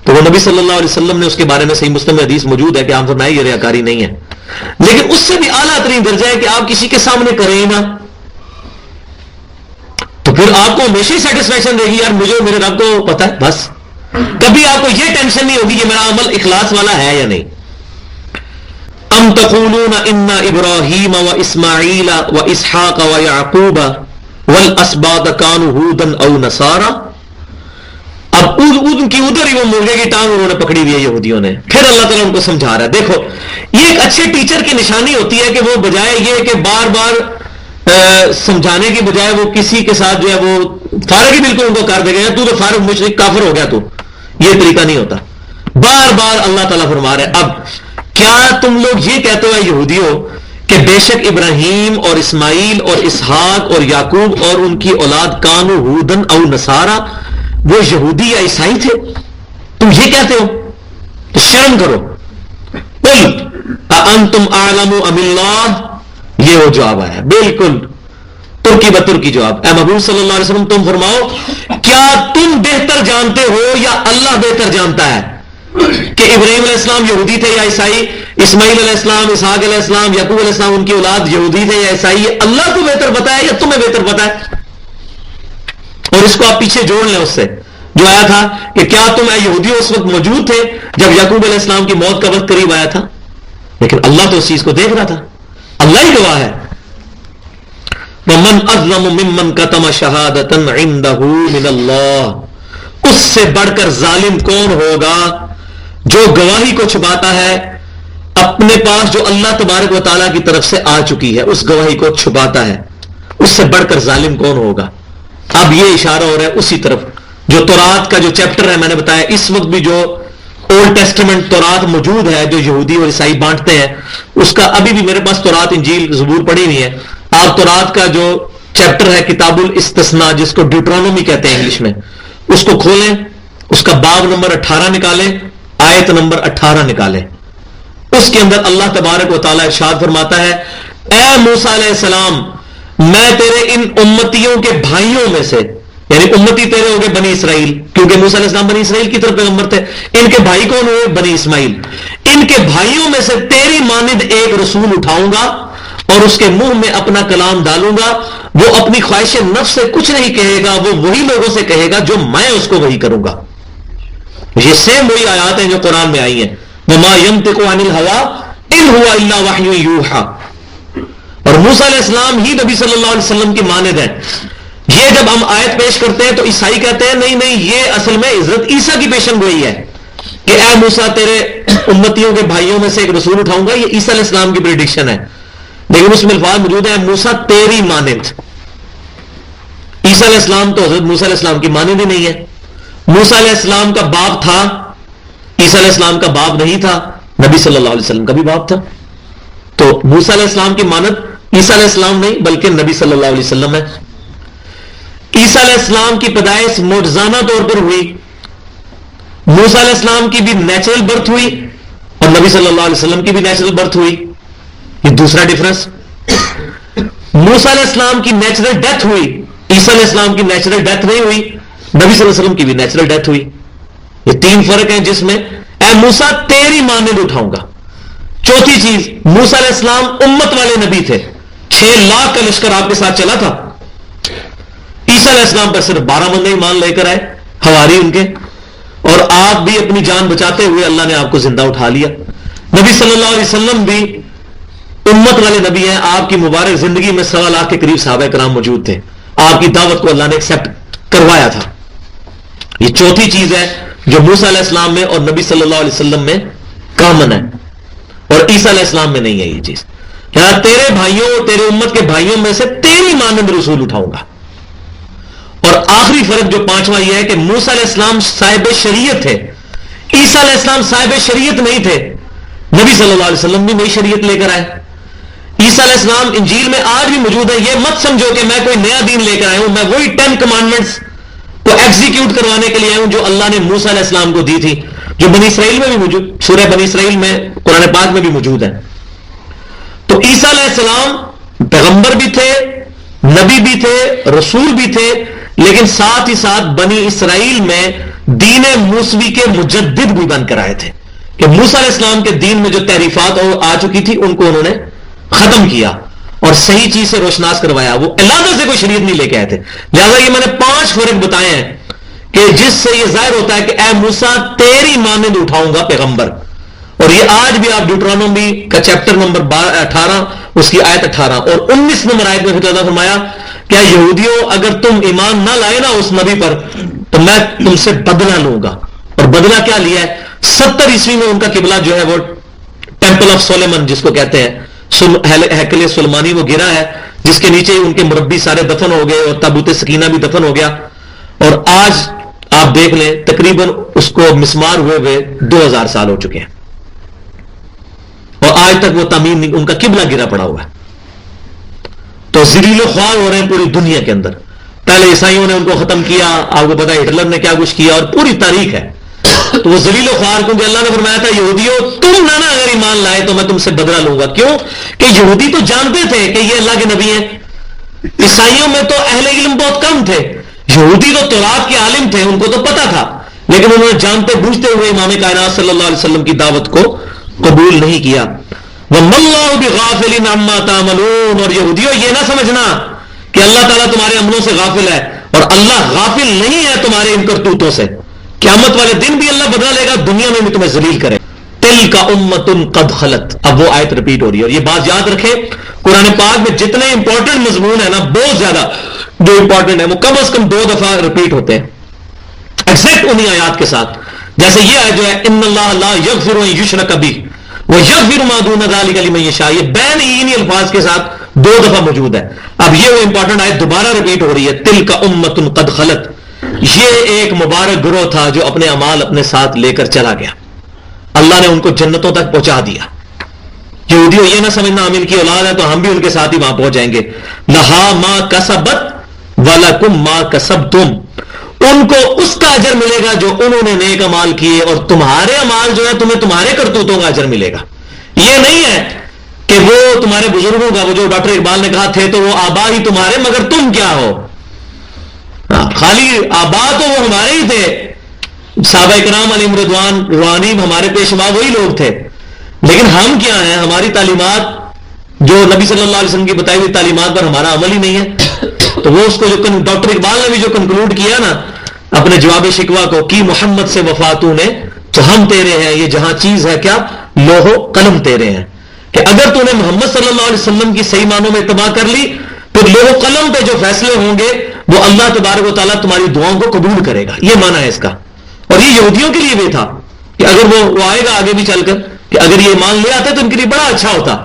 تو وہ نبی صلی اللہ علیہ وسلم نے اس کے بارے میں صحیح مسلم میں حدیث موجود ہے کہ آپ فرمائے یہ ریاکاری نہیں ہے. لیکن اس سے بھی اعلیٰ ترین درجہ ہے کہ آپ کسی کے سامنے کریں ہی نہ, تو پھر آپ کو ہمیشہ ہی سیٹسفیکشن رہے گی یار مجھے میرے رب کو پتہ ہے, بس کبھی آپ کو یہ ٹینشن نہیں ہوگی کہ میرا عمل اخلاص والا ہے یا نہیں. ام تقولون ان ابراہیم و اسماعیل و اسحاق و یعقوب والاسباط کانوا ھودا او نصارا. اب ان کی ادھر ہی وہ مرغے کی ٹانگ انہوں نے پکڑی ہوئی ہے یہودیوں نے. پھر اللہ تعالیٰ ان کو سمجھا رہا ہے. دیکھو یہ ایک اچھے ٹیچر کی نشانی ہوتی ہے کہ وہ بجائے یہ کہ بار بار سمجھانے کی بجائے وہ کسی کے ساتھ جو ہے وہ فارغ ہی بالکل ان کو کر دے گا, تو فارغ مشرک کافر ہو گیا. تو یہ طریقہ نہیں ہوتا. بار بار اللہ تعالیٰ فرما رہے اب کیا تم لوگ یہ کہتے ہو یہودیوں کہ بے شک ابراہیم اور اسماعیل اور اسحاق اور یعقوب اور ان کی اولاد کانوا ھودا او نصارا, وہ یہودی یا عیسائی تھے؟ تم یہ کہتے ہو؟ تو شرم کرو. قل اانتم اعلم ام اللہ, یہ وہ جواب آیا بالکل ترکی بترکی جواب. اے محبوب صلی اللہ علیہ وسلم تم فرماؤ کیا تم بہتر جانتے ہو یا اللہ بہتر جانتا ہے کہ ابراہیم علیہ السلام یہودی تھے یا عیسائی, اسماعیل علیہ السلام, اسحاق علیہ السلام, یعقوب علیہ السلام ان کی اولاد یہودی تھے یا عیسائی؟ یہ اللہ کو بہتر پتا ہے یا تمہیں بہتر پتا ہے؟ اور اس کو آپ پیچھے جوڑ لیں اس سے جو آیا تھا کہ کیا تم اے یہودیوں اس وقت موجود تھے جب یعقوب علیہ السلام کی موت کا وقت قریب آیا تھا؟ لیکن اللہ تو اس چیز کو دیکھ رہا تھا, اللہ ہی گواہ ہے. وَمَنْ أَظْلَمُ مِمَّنْ كَتَمَ شَهَادَةً عِنْدَهُ مِنَ اللَّهِ, اس سے بڑھ کر ظالم کون ہوگا جو گواہی کو چھپاتا ہے اپنے پاس جو اللہ تبارک و تعالیٰ کی طرف سے آ چکی ہے, اس گواہی کو چھپاتا ہے. اس سے بڑھ کر ظالم کون ہوگا؟ اب یہ اشارہ ہو رہا ہے اسی طرف جو تورات کا جو چیپٹر ہے. میں نے بتایا اس وقت بھی جو اولڈ ٹیسٹمنٹ تورات موجود ہے جو یہودی اور عیسائی بانٹتے ہیں, اس کا ابھی بھی میرے پاس تورات انجیل زبور پڑھی ہوئی ہے. آپ تورات کا جو چیپٹر ہے کتاب الاستثناء جس کو ڈیوٹرانومی کہتے ہیں انگلش میں, اس کو کھولیں, اس کا باب نمبر 18 نکالیں, آیت نمبر 18 نکالیں. اس کے اندر اللہ تبارک و تعالیٰ ارشاد فرماتا ہے اے موسیٰ علیہ السلام میں تیرے ان امتیوں کے بھائیوں میں سے, یعنی امتی تیرے ہو گئے بنی اسرائیل, کیونکہ موسیٰ علیہ السلام بنی اسرائیل کی طرف پیغمبر تھے. ان کے بھائی کون ہوئے؟ بنی اسماعیل. ان کے بھائیوں میں سے تیری مانند ایک رسول اٹھاؤں گا اور اس کے منہ میں اپنا کلام ڈالوں گا. وہ اپنی خواہش نفس سے کچھ نہیں کہے گا, وہ وہی لوگوں سے کہے گا جو میں اس کو وہی کروں گا. یہ سیم وہی آیات ہیں جو قرآن میں آئی ہیں. وَمَا يَنطِقُ عَنِ الْهَوَىٰ إِنْ هُوَ إِلَّا وَحْيٌ يُوحَىٰ. اور موسیٰ علیہ السلام ہی نبی صلی اللہ علیہ وسلم کی مانند ہیں. یہ جب ہم آیت پیش کرتے ہیں تو عیسائی کہتے ہیں نہیں نہیں یہ اصل میں حضرت عیسیٰ کی پیشن گوئی ہے کہ اے موسیٰ تیرے امتیوں کے بھائیوں میں سے ایک رسول اٹھاؤں گا. یہ عیسیٰ علیہ السلام کی پریڈکشن ہے, لیکن اس میں الفاظ موجود ہیں موسیٰ تیری مانند. عیسیٰ علیہ السلام تو حضرت موسیٰ علیہ السلام کی مانند ہی نہیں ہے. موسیٰ علیہ السلام کا باپ تھا, عیسیٰ علیہ السلام کا باپ نہیں تھا, نبی صلی اللہ علیہ وسلم کا بھی باپ تھا. تو موسیٰ علیہ السلام کی مانند عیسیٰ علیہ السلام نہیں بلکہ نبی صلی اللہ علیہ وسلم ہے. عیسیٰ علیہ السلام کی پیدائش معجزانہ طور پر ہوئی, موسیٰ علیہ السلام کی بھی نیچرل برتھ ہوئی اور نبی صلی اللہ علیہ وسلم کی بھی نیچرل برتھ ہوئی. یہ دوسرا ڈفرنس. موسیٰ علیہ السلام کی نیچرل ڈیتھ ہوئی, عیسیٰ علیہ السلام کی نیچرل ڈیتھ نہیں ہوئی, نبی صلی اللہ علیہ وسلم کی بھی نیچرل ڈیتھ ہوئی. یہ تین فرق ہیں جس میں اے موسیٰ تیری مانند اٹھاؤں گا. چوتھی چیز, موسیٰ علیہ السلام امت والے نبی تھے, 6 لاکھ کا لشکر آپ کے ساتھ چلا تھا. عیسیٰ علیہ السلام پر صرف 12 بندے ایمان لے کر آئے, حواری ان کے, اور آپ بھی اپنی جان بچاتے ہوئے اللہ نے آپ کو زندہ اٹھا لیا. نبی صلی اللہ علیہ وسلم بھی امت والے نبی ہیں. آپ کی مبارک زندگی میں 1.25 لاکھ کے قریب صحابہ کرام موجود تھے. آپ کی دعوت کو اللہ نے ایکسپٹ کروایا تھا. یہ چوتھی چیز ہے جو موسیٰ علیہ السلام میں اور نبی صلی اللہ علیہ وسلم میں کامن ہے اور عیسیٰ علیہ السلام میں نہیں ہے یہ چیز. یہاں تیرے بھائیوں, تیرے امت کے بھائیوں میں سے تیری مانند رسول اٹھاؤں گا. اور آخری فرق جو 5واں یہ ہے کہ موسیٰ علیہ السلام صاحب شریعت تھے, عیسیٰ علیہ السلام صاحب شریعت نہیں تھے. نبی صلی اللہ علیہ وسلم بھی نئی شریعت لے کر آئے. عیسیٰ علیہ السلام انجیل میں آج بھی موجود ہے. یہ مت سمجھو کہ میں کوئی نیا دین لے کر آیا ہوں, میں وہی 10 کمانڈمنٹس کو ایگزیکیوٹ کروانے کے لیے آیا ہوں جو اللہ نے موسیٰ علیہ السلام کو دی تھی, جو بنی اسرائیل میں بھی موجود, سورہ بنی اسرائیل میں قرآن پاک میں بھی موجود ہے. تو عیسیٰ علیہ السلام پیغمبر بھی تھے, نبی بھی تھے, رسول بھی تھے, لیکن ساتھ ہی ساتھ بنی اسرائیل میں دین موسوی کے مجدد بھی بن کر آئے تھے کہ موسیٰ علیہ السلام کے دین میں جو تحریفات آ چکی تھی ان کو انہوں نے ختم کیا اور صحیح چیز سے روشناس کروایا. وہ علیحدہ سے کوئی شریعت نہیں لے کے آئے تھے. لہٰذا یہ میں نے 5 فرق بتائے ہیں کہ جس سے یہ ظاہر ہوتا ہے کہ اے موسیٰ تیری مانند اٹھاؤں گا پیغمبر. اور یہ آج بھی آپ ڈیوٹرانومی کا چیپٹر نمبر 18 اس کی آیت 18 اور 19 نمبر آیت میں اللہ فرمایا کہ یہودیوں اگر تم ایمان نہ لائے نا اس نبی پر تو میں تم سے بدلہ لوں گا. اور بدلہ کیا لیا ہے؟ 70 عیسوی میں ان کا قبلہ جو ہے وہ ٹیمپل آف سلیمان جس کو کہتے ہیں ہیکل سلیمانی وہ گرا ہے, جس کے نیچے ان کے مربی سارے دفن ہو گئے اور تابوت سکینہ بھی دفن ہو گیا. اور آج آپ دیکھ لیں تقریباً اس کو مسمار ہوئے 2000 سال ہو چکے ہیں اور آج تک وہ تعمیر نہیں, ان کا قبلہ گرا پڑا ہوا ہے. تو ذلیل و خوار ہو رہے ہیں پوری دنیا کے اندر. پہلے عیسائیوں نے ان کو ختم کیا, آپ کو پتا ہے ہٹلر نے کیا کچھ کیا, اور پوری تاریخ ہے. تو وہ ذلیل و خوار, کیونکہ اللہ نے فرمایا تھا یہودیوں تم نہ اگر ایمان لائے تو میں تم سے بدلہ لوں گا. کیوں کہ یہودی تو جانتے تھے کہ یہ اللہ کے نبی ہیں. عیسائیوں میں تو اہل علم بہت کم تھے, یہودی تو تورات کے عالم تھے, ان کو تو پتا تھا, لیکن انہوں نے جانتے بوجھتے ہوئے امام کائنات صلی اللہ علیہ وسلم کی دعوت کو قبول نہیں کیا. وَمَا اللَّهُ بِغَافِلٍ عَمَّا تَعْمَلُونَ, اور یہودیوں یہ نہ سمجھنا کہ اللہ تعالیٰ تمہارے عملوں سے غافل ہے, اور اللہ غافل نہیں ہے تمہارے ان کرتوتوں سے. قیامت والے دن بھی اللہ بدلا لے گا, دنیا میں بھی تمہیں ذلیل کرے. تِلْكَ أُمَّةٌ قَدْ خَلَتْ, اب وہ آیت ریپیٹ ہو رہی ہے. اور یہ بات یاد رکھیں, قرآن پاک میں جتنے امپورٹنٹ مضمون ہیں نا, بہت زیادہ جو امپورٹنٹ ہے وہ کم از کم 2 دفعہ ریپیٹ ہوتے ہیں ایگزیکٹ انہی آیات کے ساتھ. جیسے یہ آیت جو ہے ان اللہ لا یغفر ان یشرک بہ ویغفر ما دون ذلک لمن یشاء, یہ بین انہی الفاظ کے ساتھ 2 دفعہ موجود ہے. اب یہ وہ امپورٹنٹ آیت دوبارہ ریپیٹ ہو رہی ہے, تلک امۃ قد خلت, یہ ایک مبارک گروہ تھا جو اپنے اعمال اپنے ساتھ لے کر چلا گیا, اللہ نے ان کو جنتوں تک پہنچا دیا. یہودیوں یہ نہ سمجھنا ہم ان کی اولاد ہے تو ہم بھی ان کے ساتھ ہی وہاں پہنچ جائیں گے. لہا ما کسبت ولکم ما کسبتم, ان کو اس کا اجر ملے گا جو انہوں نے نیک امال کیے, اور تمہارے امال جو ہے تمہیں تمہارے کرتوتوں کا اجر ملے گا. یہ نہیں ہے کہ وہ تمہارے بزرگوں کا, وہ جو ڈاکٹر اقبال نے کہا تھے تو وہ آبا ہی تمہارے مگر تم کیا ہو. خالی آبا تو وہ ہمارے ہی تھے, صحابہ کرام علیہم رضوان روحانی ہمارے پیشوا وہی لوگ تھے, لیکن ہم کیا ہیں, ہماری تعلیمات جو نبی صلی اللہ علیہ وسلم کی بتائی ہوئی تعلیمات پر ہمارا عمل ہی نہیں ہے. تو وہ اس کو جو ڈاکٹر اقبال نے بھی جو کنکلوڈ کیا نا اپنے جواب شکوہ کو, کی محمد سے وفاتوں نے تو ہم تیرے ہیں, یہ جہاں چیز ہے کیا لوح و قلم تیرے ہیں. کہ اگر تو نے محمد صلی اللہ علیہ وسلم کی صحیح معنوں میں اتباع کر لی تو لوح و قلم پہ جو فیصلے ہوں گے وہ اللہ تبارک و تعالیٰ تمہاری دعاؤں کو قبول کرے گا. یہ معنی ہے اس کا. اور یہ یہودیوں کے لیے بھی تھا کہ اگر وہ آئے گا آگے بھی چل کر کہ اگر یہ مان لے آتے تو ان کے لیے بڑا اچھا ہوتا.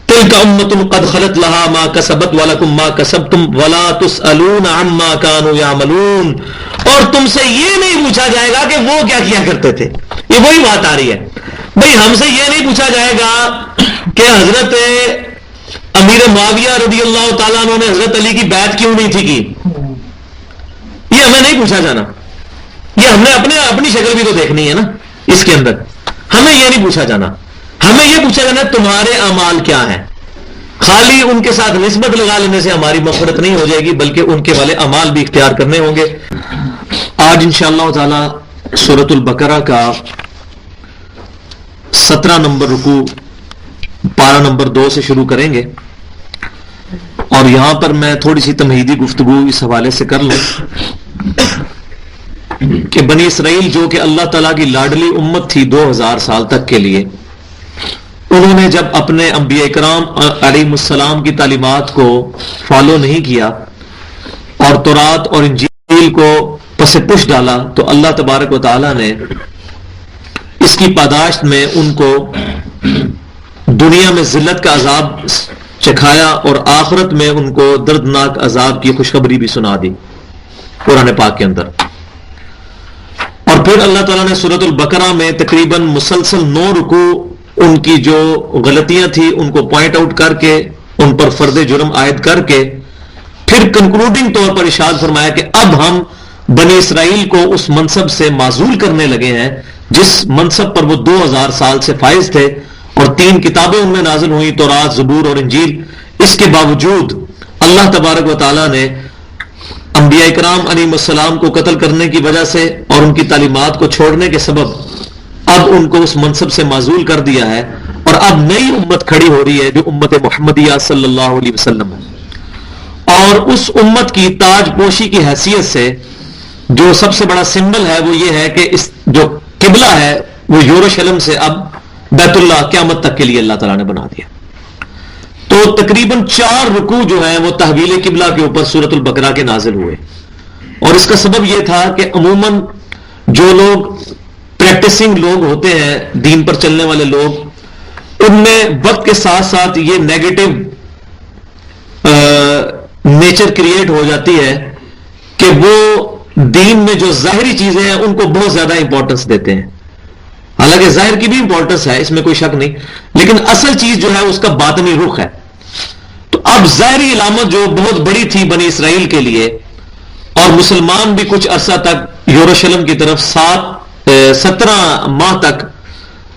تلک امۃ قد خلت لها ما کسبت ولکم ما کسبتم ولا تسألون عما كانوا يعملون, اور تم سے یہ نہیں پوچھا جائے گا کہ وہ کیا کیا کرتے تھے. یہ وہی بات آ رہی ہے بھئی, ہم سے یہ نہیں پوچھا جائے گا کہ حضرت امیر معاویہ رضی اللہ تعالیٰ عنہ نے حضرت علی کی بیعت کیوں نہیں تھی کی, یہ ہمیں نہیں پوچھا جانا. یہ ہم نے اپنی شکل بھی تو دیکھنی ہے نا اس کے اندر. ہمیں یہ نہیں پوچھا جانا, ہمیں یہ پوچھا جانا تمہارے اعمال کیا ہیں. خالی ان کے ساتھ نسبت لگا لینے سے ہماری مغفرت نہیں ہو جائے گی, بلکہ ان کے والے اعمال بھی اختیار کرنے ہوں گے. آج انشاءاللہ تعالی سورۃ البقرہ کا 17 نمبر رکوع پارہ نمبر 2 سے شروع کریں گے, اور یہاں پر میں تھوڑی سی تمہیدی گفتگو اس حوالے سے کر لوں کہ بنی اسرائیل جو کہ اللہ تعالیٰ کی لاڈلی امت تھی 2000 سال تک کے لیے, انہوں نے جب اپنے انبیاء کرام علیہ السلام کی تعلیمات کو فالو نہیں کیا اور تورات اور انجیل کو پس پش ڈالا, تو اللہ تبارک و تعالیٰ نے اس کی پاداشت میں ان کو دنیا میں ذلت کا عذاب چکھایا اور آخرت میں ان کو دردناک عذاب کی خوشخبری بھی سنا دی قرآن پاک کے اندر. اور پھر اللہ تعالیٰ نے سورۃ البقرہ میں تقریباً مسلسل 9 رکوع ان کی جو غلطیاں تھیں ان کو پوائنٹ آؤٹ کر کے ان پر فرد جرم عائد کر کے پھر کنکلوڈنگ طور پر ارشاد فرمایا کہ اب ہم بنی اسرائیل کو اس منصب سے معزول کرنے لگے ہیں جس منصب پر وہ 2000 سال سے فائز تھے, اور 3 کتابیں ان میں نازل ہوئی, تورات, زبور اور انجیل. اس کے باوجود اللہ تبارک و تعالیٰ نے انبیاء کرام علیہ السلام کو قتل کرنے کی وجہ سے اور ان کی تعلیمات کو چھوڑنے کے سبب اب ان کو اس منصب سے معزول کر دیا ہے, اور اب نئی امت کھڑی ہو رہی ہے جو امت محمدیہ صلی اللہ علیہ وسلم ہے. اور اس امت کی تاج پوشی کی حیثیت سے جو سب سے بڑا سمبل ہے وہ یہ ہے کہ اس جو قبلہ ہے وہ یروشلم سے اب بیت اللہ قیامت تک کے لیے اللہ تعالیٰ نے بنا دیا. تو تقریباً 4 رکوع جو ہیں وہ تحویل قبلہ کے اوپر سورۃ البقرہ کے نازل ہوئے. اور اس کا سبب یہ تھا کہ عموماً جو لوگ پریکٹسنگ لوگ ہوتے ہیں، دین پر چلنے والے لوگ، ان میں وقت کے ساتھ ساتھ یہ نیگیٹو نیچر کریٹ ہو جاتی ہے کہ وہ دین میں جو ظاہری چیزیں ہیں ان کو بہت زیادہ امپورٹنس دیتے ہیں. حالانکہ ظاہر کی بھی امپورٹنس ہے، اس میں کوئی شک نہیں، لیکن اصل چیز جو ہے اس کا باطنی رخ ہے. تو اب ظاہری علامت جو بہت بڑی تھی بنی اسرائیل کے لیے، اور مسلمان بھی کچھ عرصہ تک یروشلم کی طرف 17 ماہ تک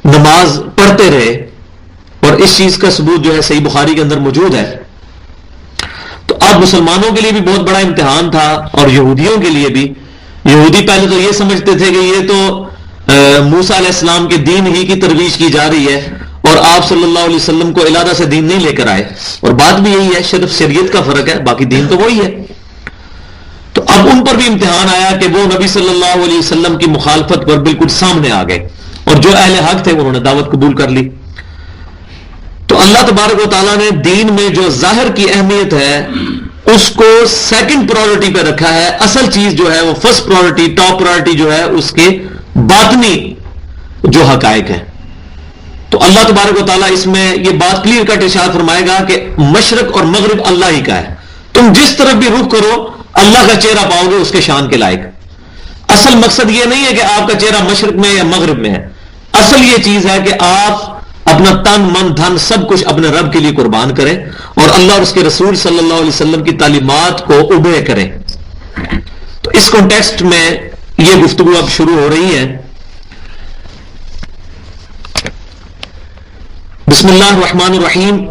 نماز پڑھتے رہے، اور اس چیز کا ثبوت جو ہے صحیح بخاری کے اندر موجود ہے. تو اب مسلمانوں کے لیے بھی بہت بڑا امتحان تھا، اور یہودیوں کے لیے بھی. یہودی پہلے تو یہ سمجھتے تھے کہ یہ تو موسیٰ علیہ السلام کے دین ہی کی ترویج کی جا رہی ہے، اور آپ صلی اللہ علیہ وسلم کو علادہ سے دین نہیں لے کر آئے. اور بات بھی یہی ہے، صرف شریعت کا فرق ہے، باقی دین تو وہی ہے. تو اب ان پر بھی امتحان آیا کہ وہ نبی صلی اللہ علیہ وسلم کی مخالفت پر بالکل سامنے آ گئے، اور جو اہل حق تھے انہوں نے دعوت قبول کر لی. تو اللہ تبارک و تعالیٰ نے دین میں جو ظاہر کی اہمیت ہے اس کو سیکنڈ پرائورٹی پہ رکھا ہے. اصل چیز جو ہے وہ فرسٹ پرائورٹی، ٹاپ پرائورٹی جو ہے اس کے باطنی جو حقائق ہیں. تو اللہ تبارک و تعالیٰ اس میں یہ بات کلیئر کٹ ارشاد فرمائے گا کہ مشرق اور مغرب اللہ ہی کا ہے، تم جس طرف بھی رخ کرو اللہ کا چہرہ پاؤ گے اس کے شان کے لائق. اصل مقصد یہ نہیں ہے کہ آپ کا چہرہ مشرق میں یا مغرب میں ہے، اصل یہ چیز ہے کہ آپ اپنا تن من دھن سب کچھ اپنے رب کے لیے قربان کریں، اور اللہ اور اس کے رسول صلی اللہ علیہ وسلم کی تعلیمات کو اوبے کریں. تو اس کانٹیکسٹ میں یہ گفتگو اب شروع ہو رہی ہے. بسم اللہ الرحمن الرحیم.